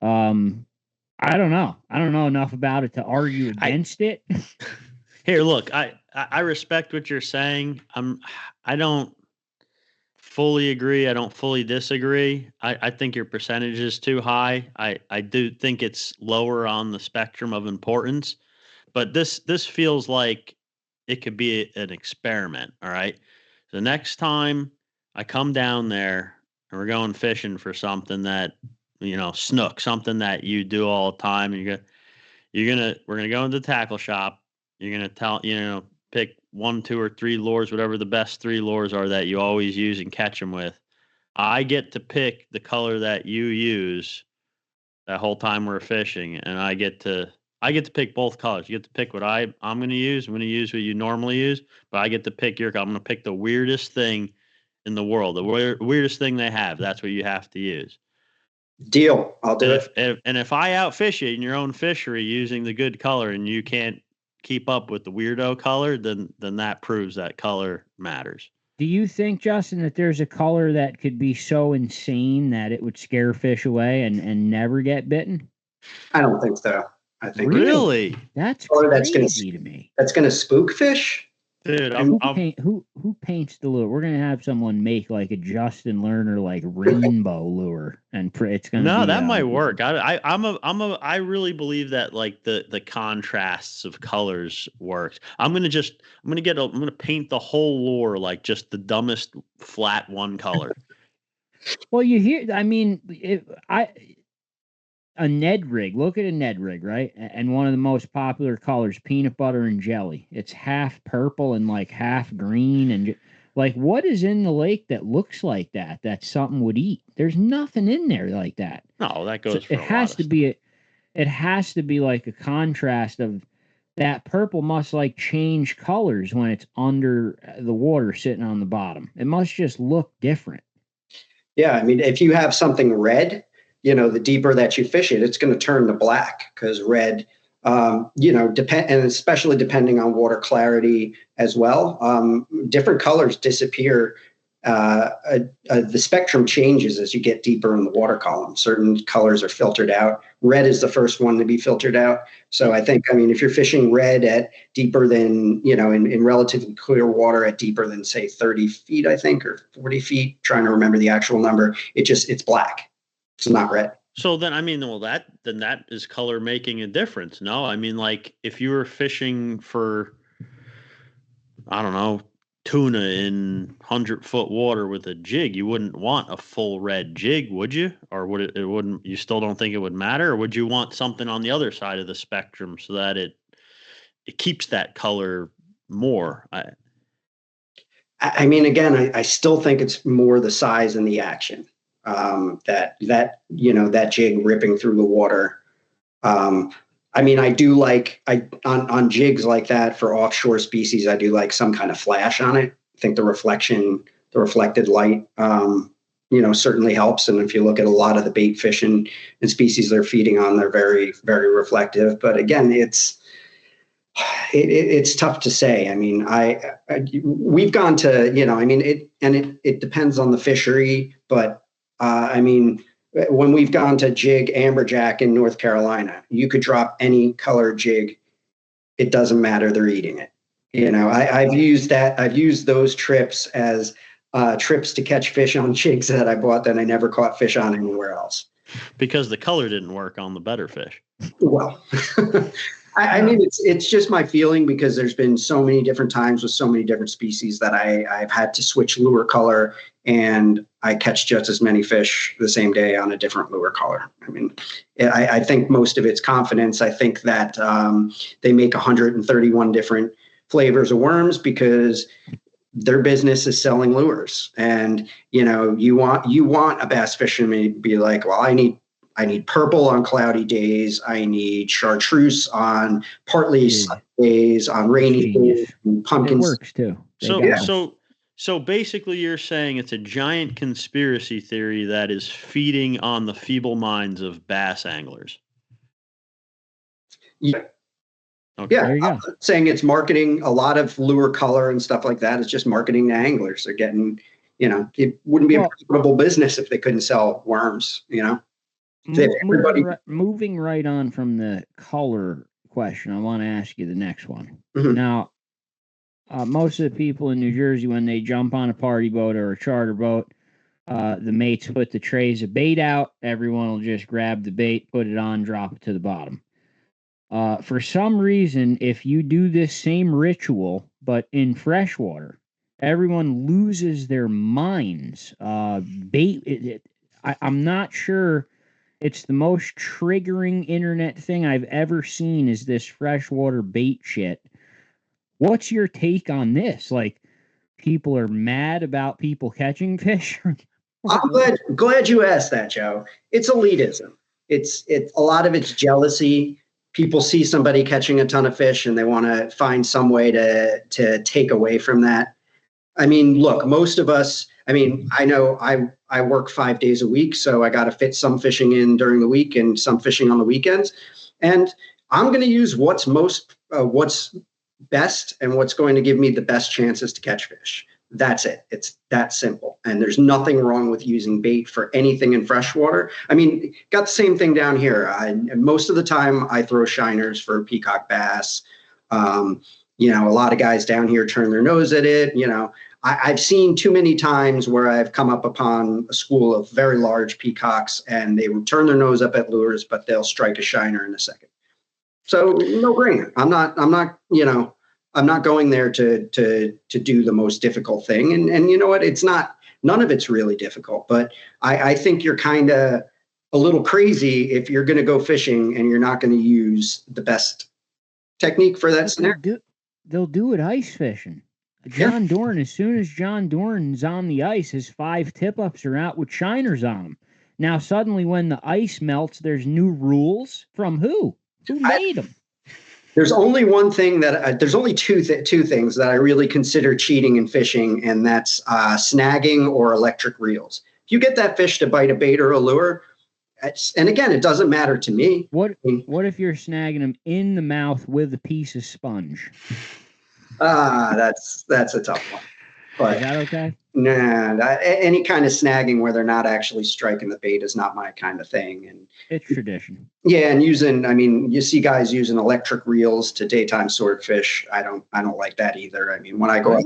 I don't know. I don't know enough about it to argue against it. Here, look, I respect what you're saying. I don't fully agree. I don't fully disagree. I think your percentage is too high. I do think it's lower on the spectrum of importance, but this feels like it could be an experiment. All right. The next time I come down there and we're going fishing for something that, snook, something that you do all the time, and we're going to go into the tackle shop. You're going to pick 1, 2, or 3 lures, whatever the best 3 lures are that you always use and catch them with. I get to pick the color that you use that whole time we're fishing, and I get to pick both colors. You get to pick what I'm going to use. I'm going to use what you normally use, but I get to pick your color. I'm going to pick the weirdest thing in the world, the weirdest thing they have. That's what you have to use. Deal. I'll do it. If I outfish you in your own fishery using the good color and you can't keep up with the weirdo color, then that proves that color matters. Do you think, Justin, that there's a color that could be so insane that it would scare fish away and never get bitten? I don't think so. I think really that's crazy to me. That's going to spook fish. Dude, who paints the lure? We're gonna have someone make like a Justin Lerner like rainbow lure, and it's gonna no, be, that might work. I really believe that like the contrasts of colors works. I'm gonna paint the whole lure like just the dumbest flat one color. Well, you hear, I mean, a Ned rig. Look at a Ned rig, right? And one of the most popular colors, peanut butter and jelly. It's half purple and like half green, and like, what is in the lake that looks like that? That something would eat. There's nothing in there like that. No, that goes. So it has to be it has to be like a contrast of that purple must like change colors when it's under the water sitting on the bottom. It must just look different. Yeah, I mean, if you have something red, the deeper that you fish it, it's going to turn to black, because red, and especially depending on water clarity as well, different colors disappear. The spectrum changes as you get deeper in the water column. Certain colors are filtered out. Red is the first one to be filtered out. So I think, if you're fishing red at deeper than, in relatively clear water at deeper than, say, 30 feet, I think, or 40 feet, trying to remember the actual number, it's black. It's not red. So then, that is color making a difference. No, like if you were fishing for, I don't know, tuna in 100-foot water with a jig, you wouldn't want a full red jig, would you? Or would it wouldn't, you still don't think it would matter? Or would you want something on the other side of the spectrum so that it keeps that color more? I still think it's more the size and the action. That jig ripping through the water. I do like on jigs like that for offshore species, I do like some kind of flash on it. I think the reflected light, certainly helps. And if you look at a lot of the bait fish and species they're feeding on, they're very, very reflective. But again, it's tough to say. We've gone to, it depends on the fishery, but when we've gone to jig amberjack in North Carolina, you could drop any color jig. It doesn't matter. They're eating it. I've used those trips as trips to catch fish on jigs that I bought that I never caught fish on anywhere else. Because the color didn't work on the better fish. Well, it's just my feeling, because there's been so many different times with so many different species that I've had to switch lure color, and I catch just as many fish the same day on a different lure color. I think most of it's confidence. I think that they make 131 different flavors of worms because their business is selling lures. And, you want a bass fisherman to be like, well, I need purple on cloudy days. I need chartreuse on partly sunny days, on rainy days, and pumpkins. It works too. So basically you're saying it's a giant conspiracy theory that is feeding on the feeble minds of bass anglers. Yeah. Okay. Yeah. I'm saying it's marketing. A lot of lure color and stuff like that is just marketing to anglers. They're getting, it wouldn't be a profitable business if they couldn't sell worms, Moving right on from the color question, I want to ask you the next one. Mm-hmm. Now, most of the people in New Jersey, when they jump on a party boat or a charter boat, the mates put the trays of bait out. Everyone will just grab the bait, put it on, drop it to the bottom. For some reason, if you do this same ritual, but in freshwater, everyone loses their minds. Bait, I'm not sure. It's the most triggering internet thing I've ever seen is this freshwater bait shit. What's your take on this? Like, people are mad about people catching fish? I'm glad you asked that, Joe. It's elitism. It's a lot of it's jealousy. People see somebody catching a ton of fish and they want to find some way to take away from that. Look, most of us, I know I work 5 days a week, so I got to fit some fishing in during the week and some fishing on the weekends. And I'm going to use what's best and what's going to give me the best chances to catch fish. That's it. It's that simple. And there's nothing wrong with using bait for anything in freshwater. Got the same thing down here. Most of the time I throw shiners for peacock bass. you know, a lot of guys down here turn their nose at it. You know, I've seen too many times where I've come up upon a school of very large peacocks and they will turn their nose up at lures, but they'll strike a shiner in a second. So no brainer. I'm not, you know, I'm not going there to do the most difficult thing. And you know what? It's not, none of it's really difficult, but I think you're kind of a little crazy if you're going to go fishing and you're not going to use the best technique for that scenario. They'll do it ice fishing. John Dorn, as soon as John Dorn's on the ice, his 5 tip-ups are out with shiners on them. Now, suddenly when the ice melts, there's new rules from who? Who made them? There's only one thing that there's only two things that I really consider cheating in fishing, and that's snagging or electric reels. If you get that fish to bite a bait or a lure, and again, it doesn't matter to me. What if you're snagging them in the mouth with a piece of sponge? That's a tough one. But is that okay? Nah, any kind of snagging where they're not actually striking the bait is not my kind of thing. And it's tradition. Yeah, and I mean, you see guys using electric reels to daytime swordfish. I don't like that either. I mean, when I go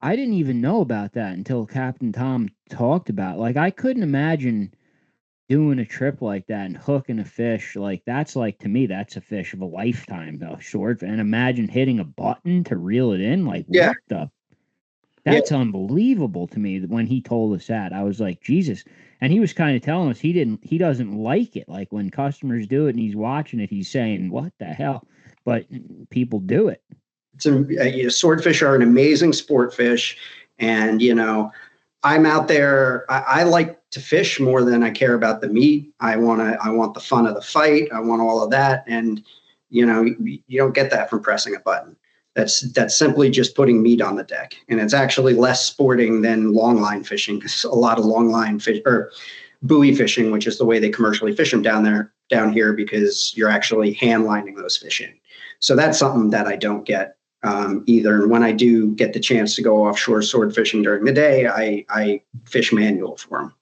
I didn't even know about that until Captain Tom talked about it. Like, I couldn't imagine doing a trip like that and hooking a fish. Like, that's like, to me, that's a fish of a lifetime, though, sword. And imagine hitting a button to reel it in. Like, yeah. What the? That's unbelievable to me. When he told us that, I was like, Jesus. And he was kind of telling us he doesn't like it. Like, when customers do it and he's watching it, he's saying, what the hell? But people do it. Swordfish are an amazing sport fish. And, you know, I'm out there. I like to fish more than I care about the meat. I want the fun of the fight. I want all of that. And, you know, you don't get that from pressing a button. That's simply just putting meat on the deck. And it's actually less sporting than longline fishing, because a lot of longline fish or buoy fishing, which is the way they commercially fish them down here, because you're actually hand lining those fish in. So that's something that I don't get either. And when I do get the chance to go offshore sword fishing during the day, I fish manual for them.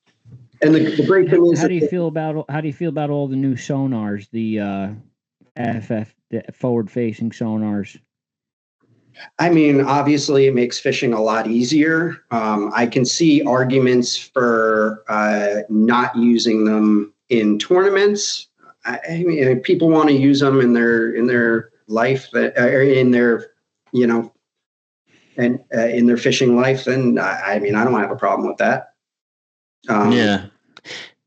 And the great thing is, how do you feel about all the new sonars, the FF, the forward-facing sonars? I mean, obviously, it makes fishing a lot easier. I can see arguments for not using them in tournaments. I mean, people want to use them in their life, or in their, you know, and in their fishing life. And I mean, I don't have a problem with that. Yeah,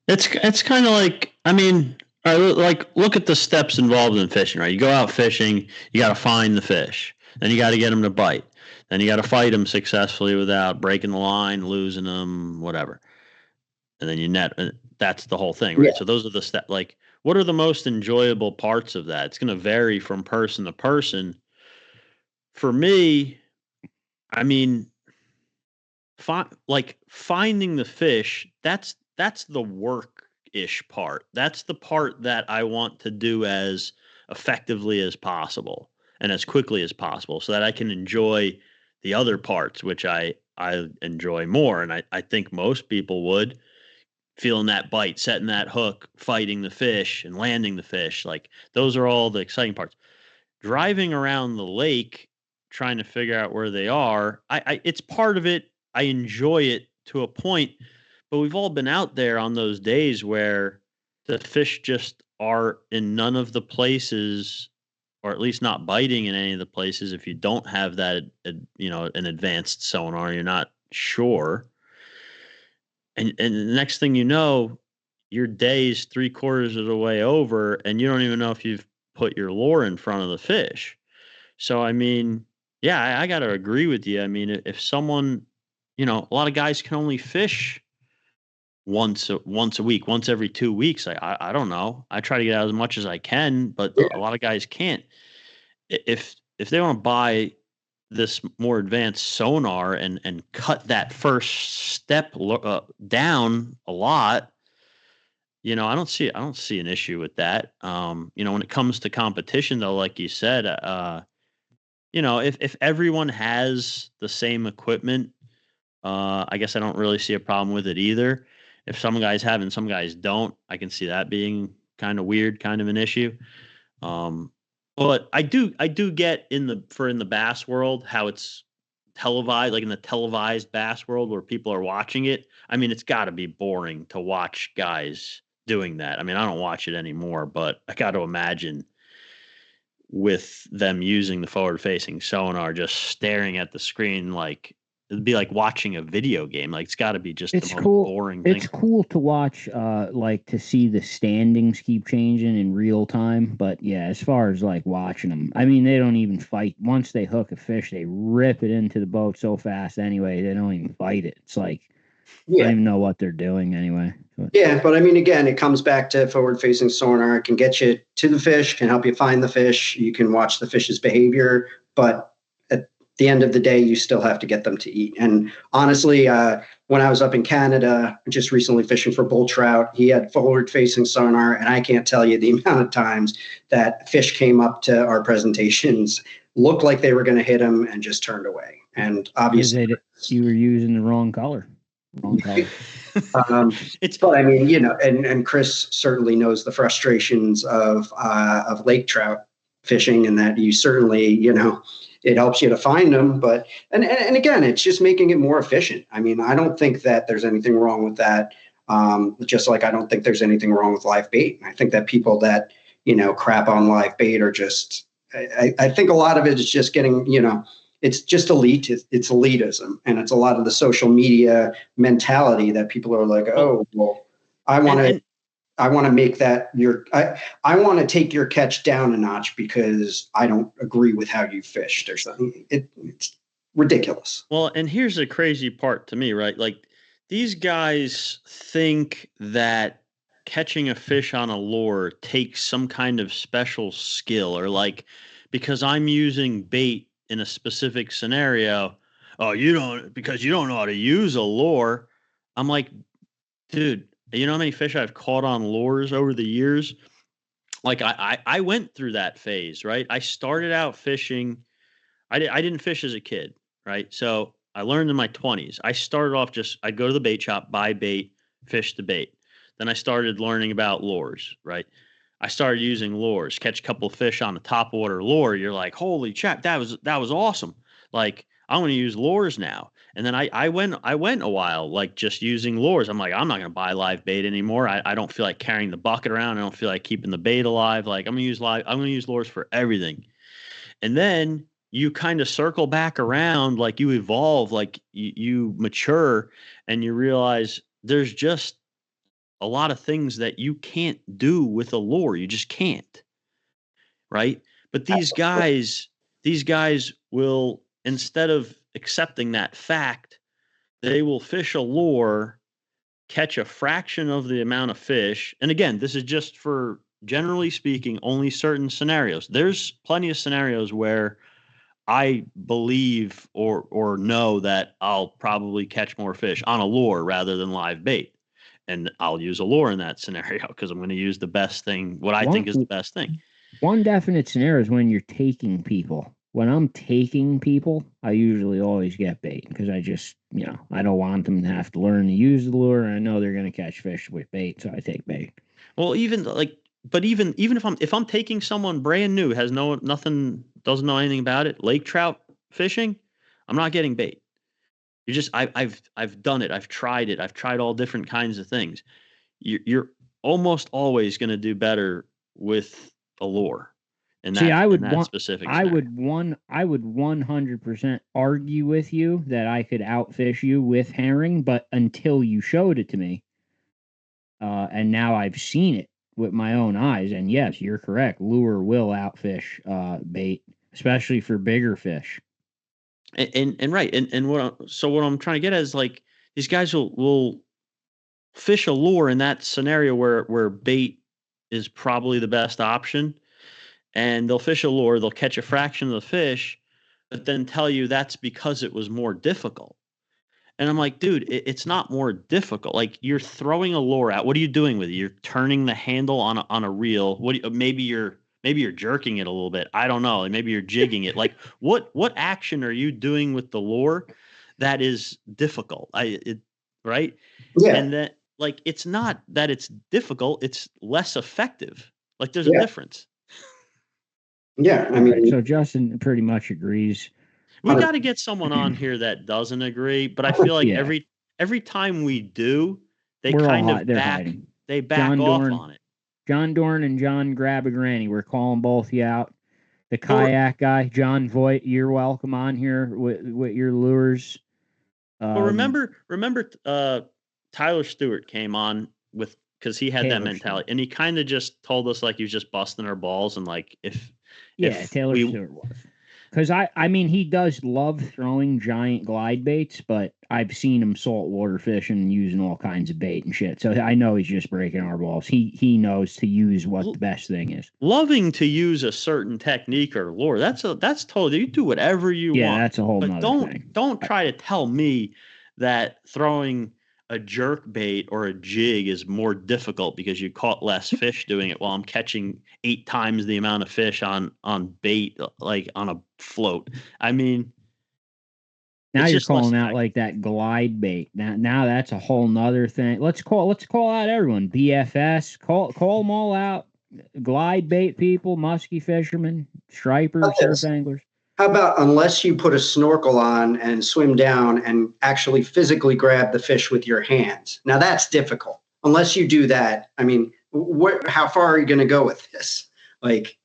it's kind of like, I mean, like, look at the steps involved in fishing, right? You go out fishing, you got to find the fish. Then you got to get them to bite. Then you got to fight them successfully without breaking the line, losing them, whatever. And then you net. That's the whole thing, right? Yeah. So those are the steps. Like, what are the most enjoyable parts of that? It's going to vary from person to person. For me, I mean, finding the fish, that's the work-ish part. That's the part that I want to do as effectively as possible and as quickly as possible, so that I can enjoy the other parts, which I enjoy more. And I think most people would, feeling that bite, setting that hook, fighting the fish, and landing the fish. Like, those are all the exciting parts. Driving around the lake, trying to figure out where they are, it's part of it. I enjoy it to a point, but we've all been out there on those days where the fish just are in none of the places, or at least not biting in any of the places. If you don't have that, you know, an advanced sonar, you're not sure. And the next thing you know, your day's 3/4 of the way over, and you don't even know if you've put your lure in front of the fish. So, I mean, yeah, I got to agree with you. I mean, if someone, you know, a lot of guys can only fish once a week, once every 2 weeks. I don't know. I try to get out as much as I can, but a lot of guys can't. If they want to buy this more advanced sonar and cut that first step down a lot, you know, I don't see an issue with that. You know, when it comes to competition, though, like you said, you know, if everyone has the same equipment, I guess I don't really see a problem with it either. If some guys have and some guys don't, I can see that being kind of weird, kind of an issue. But I do get in the bass world how it's televised, like in the televised bass world where people are watching it. I mean, it's got to be boring to watch guys doing that. I mean, I don't watch it anymore, but I got to imagine with them using the forward facing sonar, just staring at the screen, like it'd be like watching a video game. Like it's got to be just It's the most cool. boring thing. It's cool to watch, like to see the standings keep changing in real time. But yeah, as far as like watching them, I mean, they don't even fight. Once they hook a fish, they rip it into the boat so fast. Anyway, they don't even fight it. It's like I don't even know what they're doing anyway. Yeah, but I mean, again, it comes back to forward-facing sonar. It can get you to the fish, can help you find the fish. You can watch the fish's behavior, but at the end of the day, you still have to get them to eat. And honestly, when I was up in Canada, just recently fishing for bull trout, he had forward-facing sonar, and I can't tell you the amount of times that fish came up to our presentations, looked like they were going to hit him, and just turned away. And obviously, you were using the wrong color. But I mean, you know, and Chris certainly knows the frustrations of lake trout fishing, and that you certainly, you know, it helps you to find them. But and again, it's just making it more efficient. I mean, I don't think that there's anything wrong with that. Just like I don't think there's anything wrong with live bait. I think that people that, you know, crap on live bait are just. I think a lot of it is just getting, you know. It's just elite. It's elitism, and it's a lot of the social media mentality that people are like, "Oh, well, I want to make that I want to take your catch down a notch because I don't agree with how you fished or something." It's ridiculous. Well, and here's the crazy part to me, right? Like these guys think that catching a fish on a lure takes some kind of special skill, or like because I'm using bait in a specific scenario, because you don't know how to use a lure. I'm like, dude, you know how many fish I've caught on lures over the years? Like I went through that phase, right? I started out fishing. I didn't fish as a kid, right? So I learned in my 20s. I started off I'd go to the bait shop, buy bait, fish the bait. Then I started learning about lures, right? I started using lures, catch a couple of fish on the top water lure. You're like, holy crap, that was awesome. Like, I'm going to use lures now. And then I went a while like just using lures. I'm like, I'm not going to buy live bait anymore. I don't feel like carrying the bucket around. I don't feel like keeping the bait alive. Like I'm going to use lures for everything. And then you kind of circle back around, like you evolve, like you mature, and you realize there's just a lot of things that you can't do with a lure. You just can't, right? But these guys will, instead of accepting that fact, they will fish a lure, catch a fraction of the amount of fish. And again, this is just for, generally speaking, only certain scenarios. There's plenty of scenarios where I believe or know that I'll probably catch more fish on a lure rather than live bait. And I'll use a lure in that scenario because I'm going to use the best thing, what I think is the best thing. One definite scenario is when you're taking people. When I'm taking people, I usually always get bait because I just, you know, I don't want them to have to learn to use the lure. And I know they're going to catch fish with bait, so I take bait. Well, even if I'm taking someone brand new, nothing, doesn't know anything about it, lake trout fishing, I'm not getting bait. I've done it. I've tried it. I've tried all different kinds of things. You're almost always going to do better with a lure. And I would 100% argue with you that I could outfish you with herring, but until you showed it to me, and now I've seen it with my own eyes, and yes, you're correct. Lure will outfish bait, especially for bigger fish. And right, and what I'm trying to get at is like these guys will fish a lure in that scenario where bait is probably the best option, and they'll fish a lure, they'll catch a fraction of the fish, but then tell you that's because it was more difficult. And I'm like, dude, it's not more difficult. Like you're throwing a lure out. What are you doing with it? You're turning the handle on a reel. Maybe you're jerking it a little bit. I don't know. Like maybe you're jigging it. Like what action are you doing with the lure that is difficult? Right? Yeah. And that like it's not that it's difficult, it's less effective. Like there's a difference. Yeah, I mean, so Justin pretty much agrees. We got to get someone on here that doesn't agree, but I feel like Yeah. every time we do, they We're kind all of they're back hiding. they back John off Dorn, on it. John Dorn and John Grabagranny, we're calling both you out. The Well, kayak guy, John Voight, you're welcome on here with your lures. Well, remember, Tyler Stewart came on with because he had that Taylor mentality, Stewart. and he kind of just told us like he was just busting our balls, and like if Taylor we Stewart was. Because I mean, he does love throwing giant glide baits, but I've seen him saltwater fishing and using all kinds of bait and shit. So I know he's just breaking our balls. He knows to use what the best thing is. loving to use a certain technique or lure, that's totally, you do whatever you want. Yeah, that's a whole nother thing. Don't try to tell me that throwing a jerk bait or a jig is more difficult because you caught less fish doing it while I'm catching 8 times the amount of fish on bait, like on a float. I mean, now it's you're just less calling out effective. like that glide bait. Now that's a whole nother thing. Let's call out everyone. BFS. Call them all out. Glide bait people, musky fishermen, stripers, surf anglers. How about unless you put a snorkel on and swim down and actually physically grab the fish with your hands? Now that's difficult. Unless you do that, I mean, how far are you going to go with this? Like,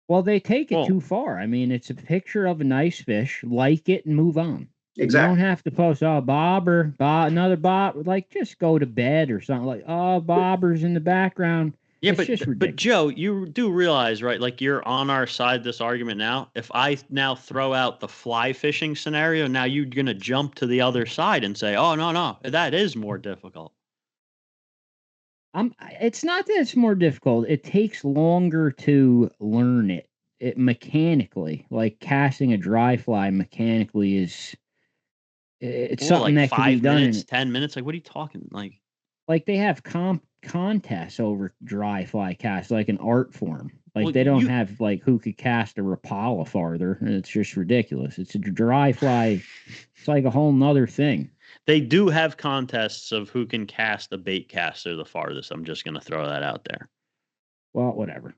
well, they take it too far. I mean, it's a picture of a nice fish, like it, and move on. Exactly. You don't have to post, bobber, another bob. Like, just go to bed or something. Like, bobber's in the background. Yeah, it's but Joe, you do realize, right? Like you're on our side this argument now. If I now throw out the fly fishing scenario, now you're gonna jump to the other side and say, "Oh no, that is more difficult." It's not that it's more difficult. It takes longer to learn it. It mechanically, like casting a dry fly mechanically is. It's something like that can be 5 done minutes, 10 minutes. Like, what are you talking? Like they have contests over dry fly cast, like an art form. Like they don't have like who could cast a Rapala farther. It's just ridiculous. It's a dry fly. It's like a whole nother thing. They do have contests of who can cast a bait caster the farthest. I'm just going to throw that out there. Well, whatever.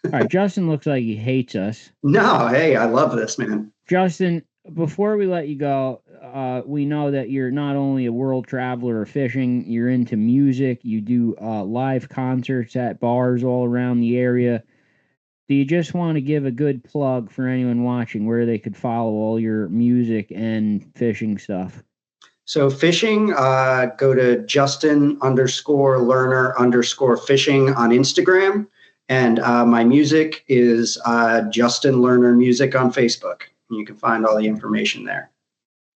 All right, Justin looks like he hates us. No, hey, I love this, man. Justin, before we let you go, we know that you're not only a world traveler of fishing, you're into music. You do live concerts at bars all around the area. Do you just want to give a good plug for anyone watching where they could follow all your music and fishing stuff? So fishing, go to Justin_Lerner_fishing on Instagram. And my music is Justin Lerner Music on Facebook. You can find all the information there.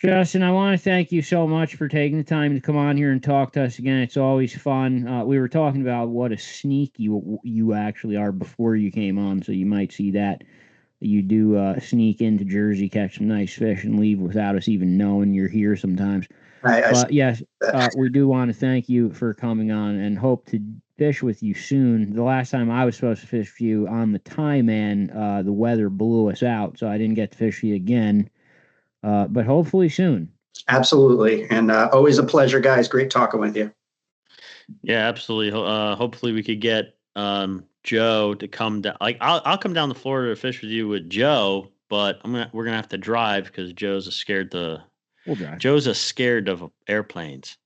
Justin, I want to thank you so much for taking the time to come on here and talk to us again. It's always fun. We were talking about what a sneak you actually are before you came on, so you might see that. You do sneak into Jersey, catch some nice fish, and leave without us even knowing you're here sometimes. But yes, we do want to thank you for coming on and hope to fish with you soon. The last time I was supposed to fish for you on the Thaiman, the weather blew us out, so I didn't get to fish for you again. But hopefully soon. Absolutely. And always a pleasure, guys. Great talking with you. Yeah, absolutely. Hopefully we could get Joe to come down. Like I'll come down to Florida to fish with you with Joe, but we're gonna have to drive because Joe's scared We'll drive. Joe's scared of airplanes.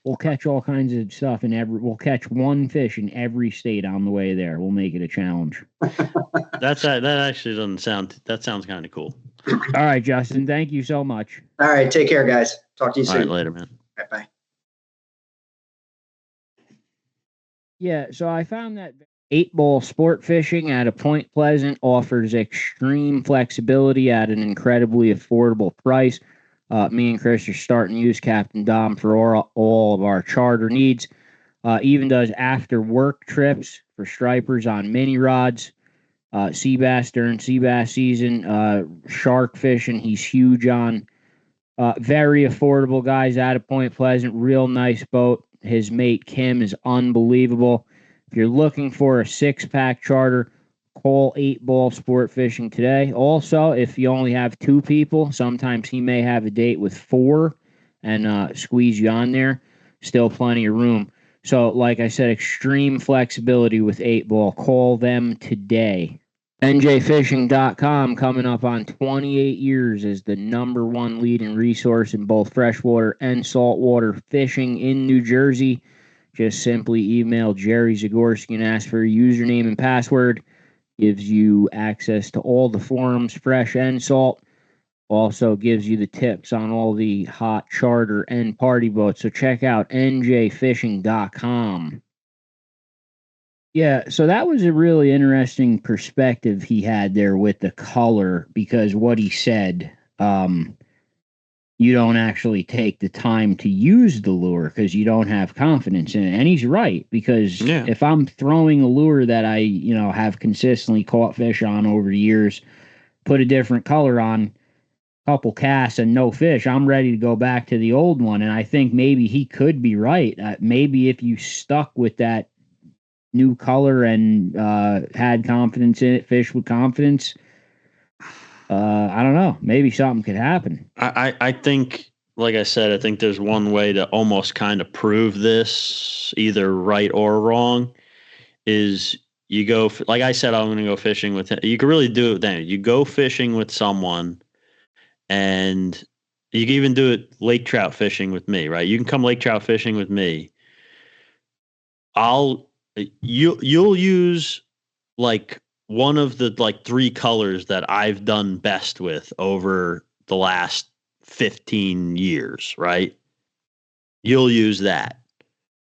We'll catch all kinds of stuff we'll catch one fish in every state on the way there. We'll make it a challenge. That actually doesn't sound. That sounds kind of cool. All right, Justin. Thank you so much. All right, take care, guys. Talk to you soon. All right, later, man. Bye. Yeah, so I found that 8-ball sport fishing at a Point Pleasant offers extreme flexibility at an incredibly affordable price. Me and Chris are starting to use Captain Dom for all of our charter needs. Even does after work trips for stripers on mini rods. Sea bass during sea bass season. Shark fishing, he's huge on. Very affordable, guys, out of Point Pleasant. Real nice boat. His mate Kim is unbelievable. If you're looking for a 6-pack charter, call 8-ball sport fishing today. Also, if you only have 2 people, sometimes he may have a date with 4 and squeeze you on there. Still plenty of room. So, like I said, extreme flexibility with 8-ball. Call them today. NJFishing.com coming up on 28 years as the #1 leading resource in both freshwater and saltwater fishing in New Jersey. Just simply email Jerry Zagorski and ask for a username and password. Gives you access to all the forums, fresh and salt. Also gives you the tips on all the hot charter and party boats. So check out NJFishing.com. Yeah, so that was a really interesting perspective he had there with the color, because what he said, you don't actually take the time to use the lure because you don't have confidence in it. And he's right, because if I'm throwing a lure that I, have consistently caught fish on over the years, put a different color on, couple casts and no fish, I'm ready to go back to the old one. And I think maybe he could be right. Maybe if you stuck with that new color and had confidence in it, fish with confidence, I don't know, maybe something could happen. I think, like I said, I think there's one way to almost kind of prove this, either right or wrong, is you go, like I said, I'm going to go fishing with him. You can really do it then. You go fishing with someone, and you can even do it lake trout fishing with me, right? You can come lake trout fishing with me. You'll use like one of the like 3 colors that I've done best with over the last 15 years, right? You'll use that.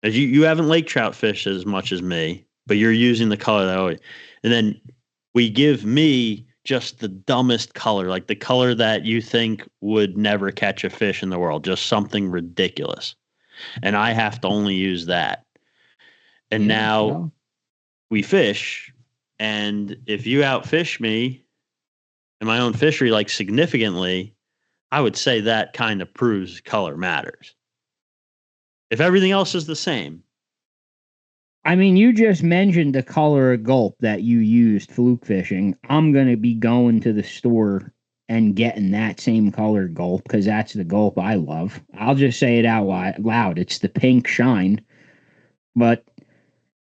As you haven't lake trout fished as much as me, but you're using the color that always, and then we give me just the dumbest color, like the color that you think would never catch a fish in the world, just something ridiculous. And I have to only use that. And now we fish, and if you outfish me in my own fishery, like significantly, I would say that kind of proves color matters. If everything else is the same. I mean, you just mentioned the color of Gulp that you used fluke fishing. I'm going to be going to the store and getting that same color Gulp, because that's the Gulp I love. I'll just say it out loud. It's the pink shine, but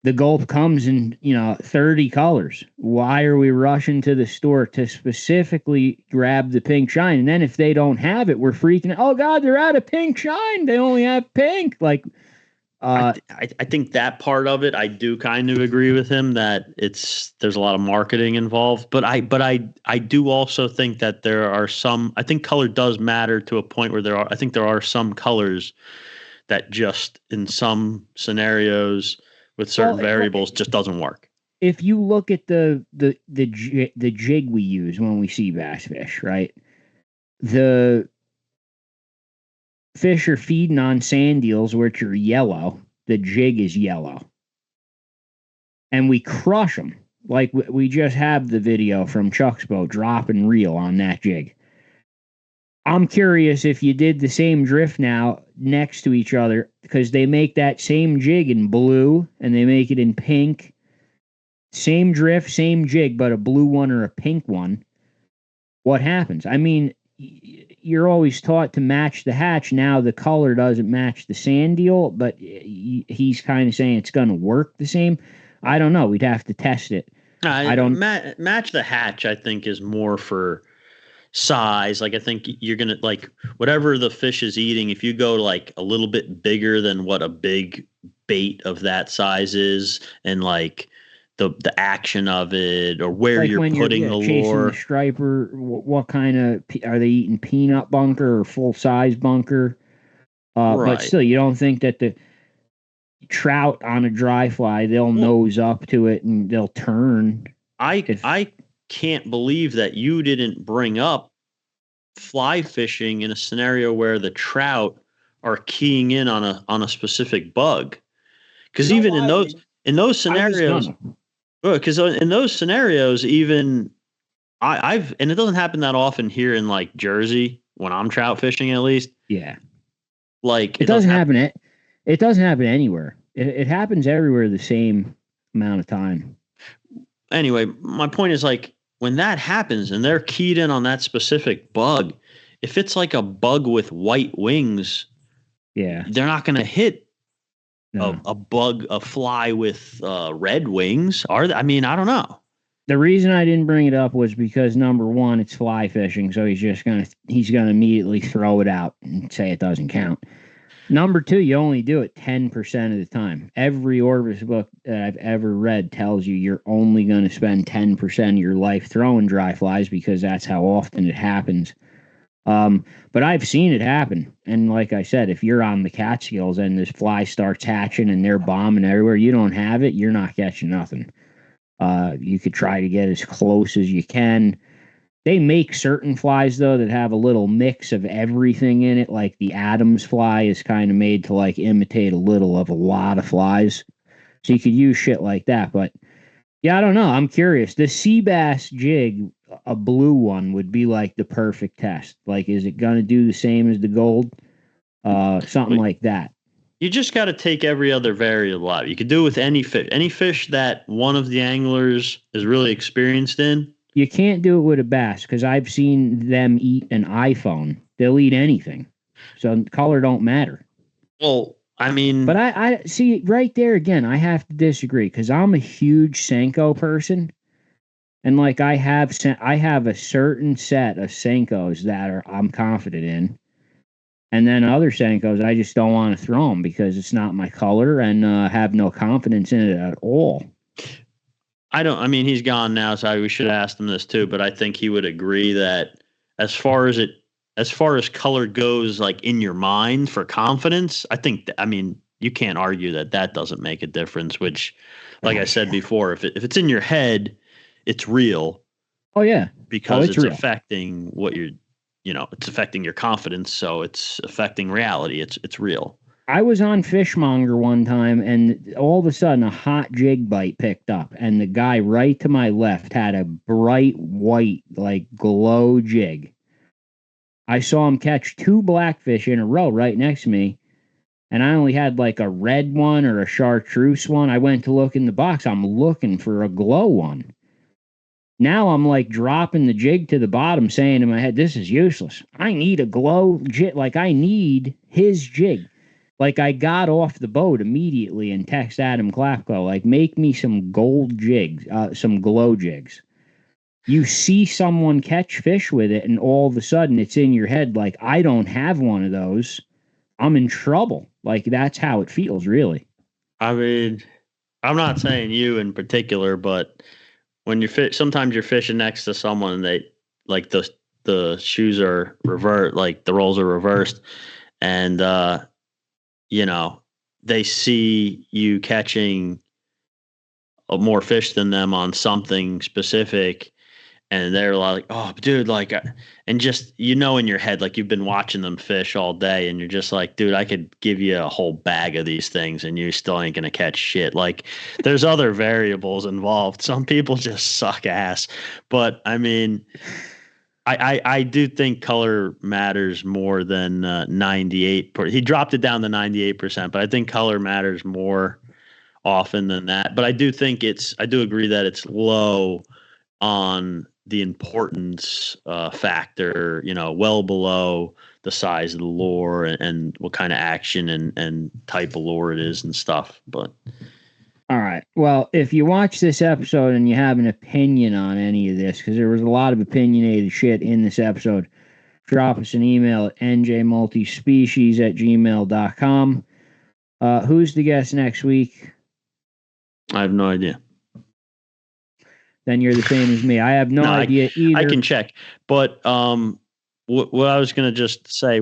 the Gulp comes in, 30 colors. Why are we rushing to the store to specifically grab the pink shine? And then if they don't have it, we're freaking out. Oh God, they're out of pink shine. They only have pink. Like, I think that part of it, I do kind of agree with him that there's a lot of marketing involved, but I do also think that there are some, I think color does matter to a point where I think there are some colors that just in some scenarios with certain variables just doesn't work. If you look at the jig we use when we see bass fish, right? The fish are feeding on sand eels, which are yellow. The jig is yellow. And we crush them. Like we just have the video from Chuck's boat, drop and reel on that jig. I'm curious if you did the same drift now next to each other, because they make that same jig in blue and they make it in pink. Same drift, same jig, but a blue one or a pink one. What happens? I mean, you're always taught to match the hatch. Now the color doesn't match the sand deal, but he's kind of saying it's going to work the same. I don't know. We'd have to test it. I don't match the hatch. I think is more for size. Like I think you're gonna like whatever the fish is eating. If you go like a little bit bigger than what a big bait of that size is, and like the action of it, or where like you're putting the lure, the striper, what kind of are they eating? Peanut bunker or full size bunker? Right. But still, you don't think that the trout on a dry fly, they'll nose up to it and they'll turn. I can't believe that you didn't bring up fly fishing in a scenario where the trout are keying in on a specific bug, because even in those scenarios. Because in those scenarios, even I've, and it doesn't happen that often here in like Jersey when I'm trout fishing, at least. Yeah. Like it doesn't happen. It doesn't happen anywhere. It happens everywhere the same amount of time. Anyway, my point is like when that happens and they're keyed in on that specific bug, if it's like a bug with white wings, yeah, they're not going to hit. No. A fly with red wings. Are they? I mean, I don't know. The reason I didn't bring it up was because number one, it's fly fishing, so he's gonna immediately throw it out and say it doesn't count. Number two, you only do it 10% of the time. Every Orvis book that I've ever read tells you you're only going to spend 10% of your life throwing dry flies because that's how often it happens. But I've seen it happen. And like I said, if you're on the Catskills and this fly starts hatching and they're bombing everywhere, you don't have it, you're not catching nothing. You could try to get as close as you can. They make certain flies, though, that have a little mix of everything in it. Like the Adams fly is kind of made to like imitate a little of a lot of flies. So you could use shit like that. But yeah, I don't know. I'm curious. The sea bass jig, a blue one, would be like the perfect test. Like, is it going to do the same as the gold? Something like that. You just got to take every other variable out. You could do it with any fish. Any fish that one of the anglers is really experienced in. You can't do it with a bass because I've seen them eat an iPhone. They'll eat anything. So color don't matter. Well, I mean... But I see, right there again, I have to disagree because I'm a huge Senko person. And like I have a certain set of Senkos that I'm confident in. And then other Senkos, I just don't want to throw them because it's not my color and have no confidence in it at all. I mean, he's gone now, so we should have asked him this too, but I think he would agree that as far as color goes, like in your mind for confidence, I mean, you can't argue that doesn't make a difference, which, like I said before, if it's in your head, it's real. Oh, yeah. Because it's real. Affecting what it's affecting your confidence, so it's affecting reality. It's real. I was on Fishmonger one time, and all of a sudden a hot jig bite picked up, and the guy right to my left had a bright white, like, glow jig. I saw him catch 2 blackfish in a row right next to me, and I only had, like, a red one or a chartreuse one. I went to look in the box. I'm looking for a glow one. Now I'm, like, dropping the jig to the bottom, saying in my head, this is useless. I need a glow jig. Like, I need his jig. Like, I got off the boat immediately and text Adam Klapko, like, make me some gold jigs, some glow jigs. You see someone catch fish with it, and all of a sudden it's in your head, like, I don't have one of those. I'm in trouble. Like, that's how it feels, really. I mean, I'm not saying you in particular, but when sometimes you're fishing next to someone and they, like, the shoes are reversed, like, the rolls are reversed, and, they see you catching more fish than them on something specific, and they're like, oh, dude, like, and just, in your head, like, you've been watching them fish all day, and you're just like, dude, I could give you a whole bag of these things, and you still ain't going to catch shit. Like, there's other variables involved. Some people just suck ass. But, I mean... I do think color matters more than 98. He dropped it down to 98%, but I think color matters more often than that. But I do think I do agree that it's low on the importance factor, well below the size of the lure and what kind of action and type of lure it is and stuff. But all right. Well, if you watch this episode and you have an opinion on any of this, because there was a lot of opinionated shit in this episode, drop us an email at njmultispecies@gmail.com. Who's the guest next week? I have no idea. Then you're the same as me. I have no idea either. I can check. But what I was going to just say,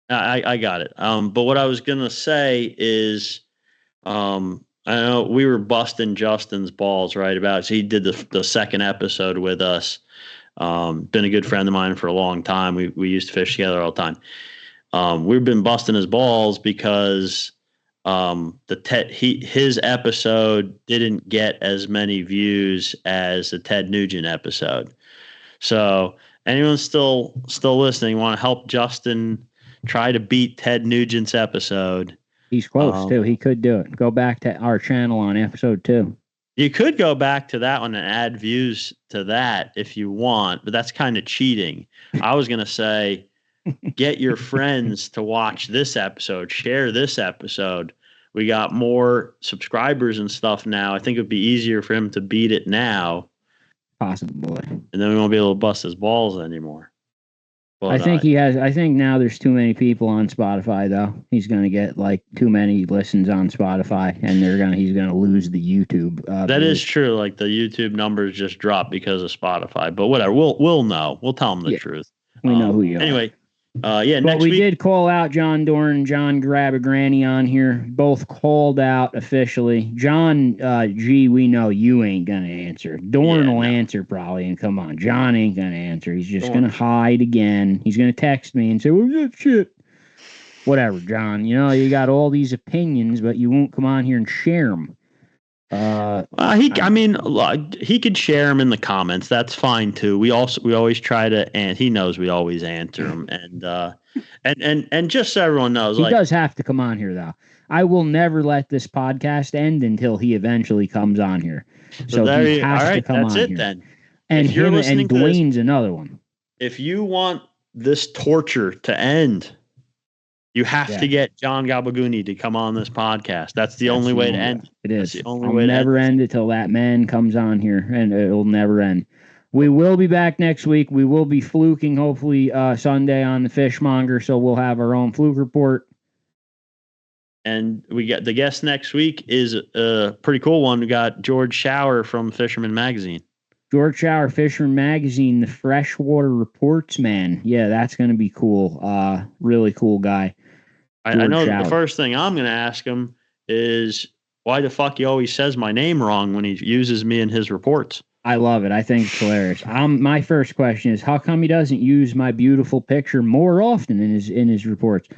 I got it. But what I was going to say is... I know we were busting Justin's balls so he did the second episode with us. Been a good friend of mine for a long time. We used to fish together all the time. We've been busting his balls because his episode didn't get as many views as the Ted Nugent episode. So anyone still listening, want to help Justin try to beat Ted Nugent's episode? He's close, too. He could do it. Go back to our channel on episode 2. You could go back to that one and add views to that if you want, but that's kind of cheating. I was going to say, get your friends to watch this episode. Share this episode. We got more subscribers and stuff now. I think it would be easier for him to beat it now possibly. And then we won't be able to bust his balls anymore. But, I think he has. I think now there's too many people on Spotify, though. He's going to get like too many listens on Spotify, and he's going to lose the YouTube. That is true. Like the YouTube numbers just dropped because of Spotify. But whatever, we'll know. We'll tell them the truth. We know who you are. Anyway, but next week did call out John Dorn and John Grab a Granny on here. Both called out officially. John G, we know you ain't gonna answer. Dorn will answer probably, and come on, John ain't gonna answer. He's just gonna hide again. He's gonna text me and say, "Well, that shit." Whatever, John. You know you got all these opinions, but you won't come on here and share them. He could share them in the comments. That's fine too. We always try to, and he knows we always answer them. And just so everyone knows, he does have to come on here though. I will never let this podcast end until he eventually comes on here. So he has to come on here. That's it then. And him and Dwayne's another one. If you want this torture to end, you have to get John Gabaguni to come on this podcast. That's the only way to end it. It is. I'll never end it till that man comes on here, and it'll never end. We will be back next week. We will be fluking, hopefully, Sunday on the Fishmonger, so we'll have our own fluke report. And we got the guest next week is a pretty cool one. We got George Shao from Fisherman Magazine. George Shao, Fisherman Magazine, the Freshwater Reports man. Yeah, that's going to be cool. Really cool guy. I know the first thing I'm going to ask him is why the fuck he always says my name wrong when he uses me in his reports. I love it. I think it's hilarious. My first question is how come he doesn't use my beautiful picture more often in his reports?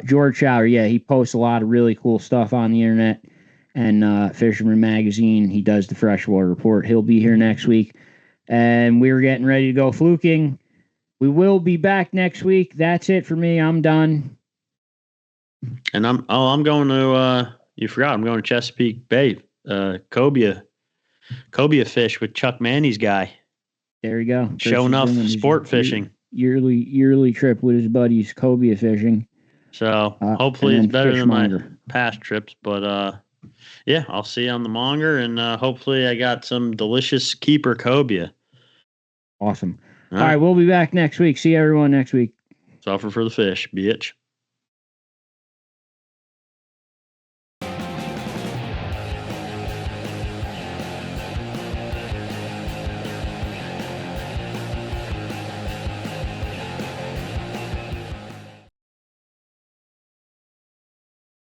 George Shao, he posts a lot of really cool stuff on the internet, and Fisherman Magazine. He does the Freshwater Report. He'll be here next week, and we're getting ready to go fluking. We will be back next week. That's it for me. I'm done. And I'm going to you forgot I'm going to Chesapeake Bay, cobia fish with Chuck Manny's guy. There you go. Shonuff Sportfishing. Yearly trip with his buddies cobia fishing. So hopefully it's better than my past trips, but I'll see you on the Monger, and hopefully I got some delicious keeper cobia. Awesome. All right, we'll be back next week. See everyone next week. Suffer for the fish, bitch.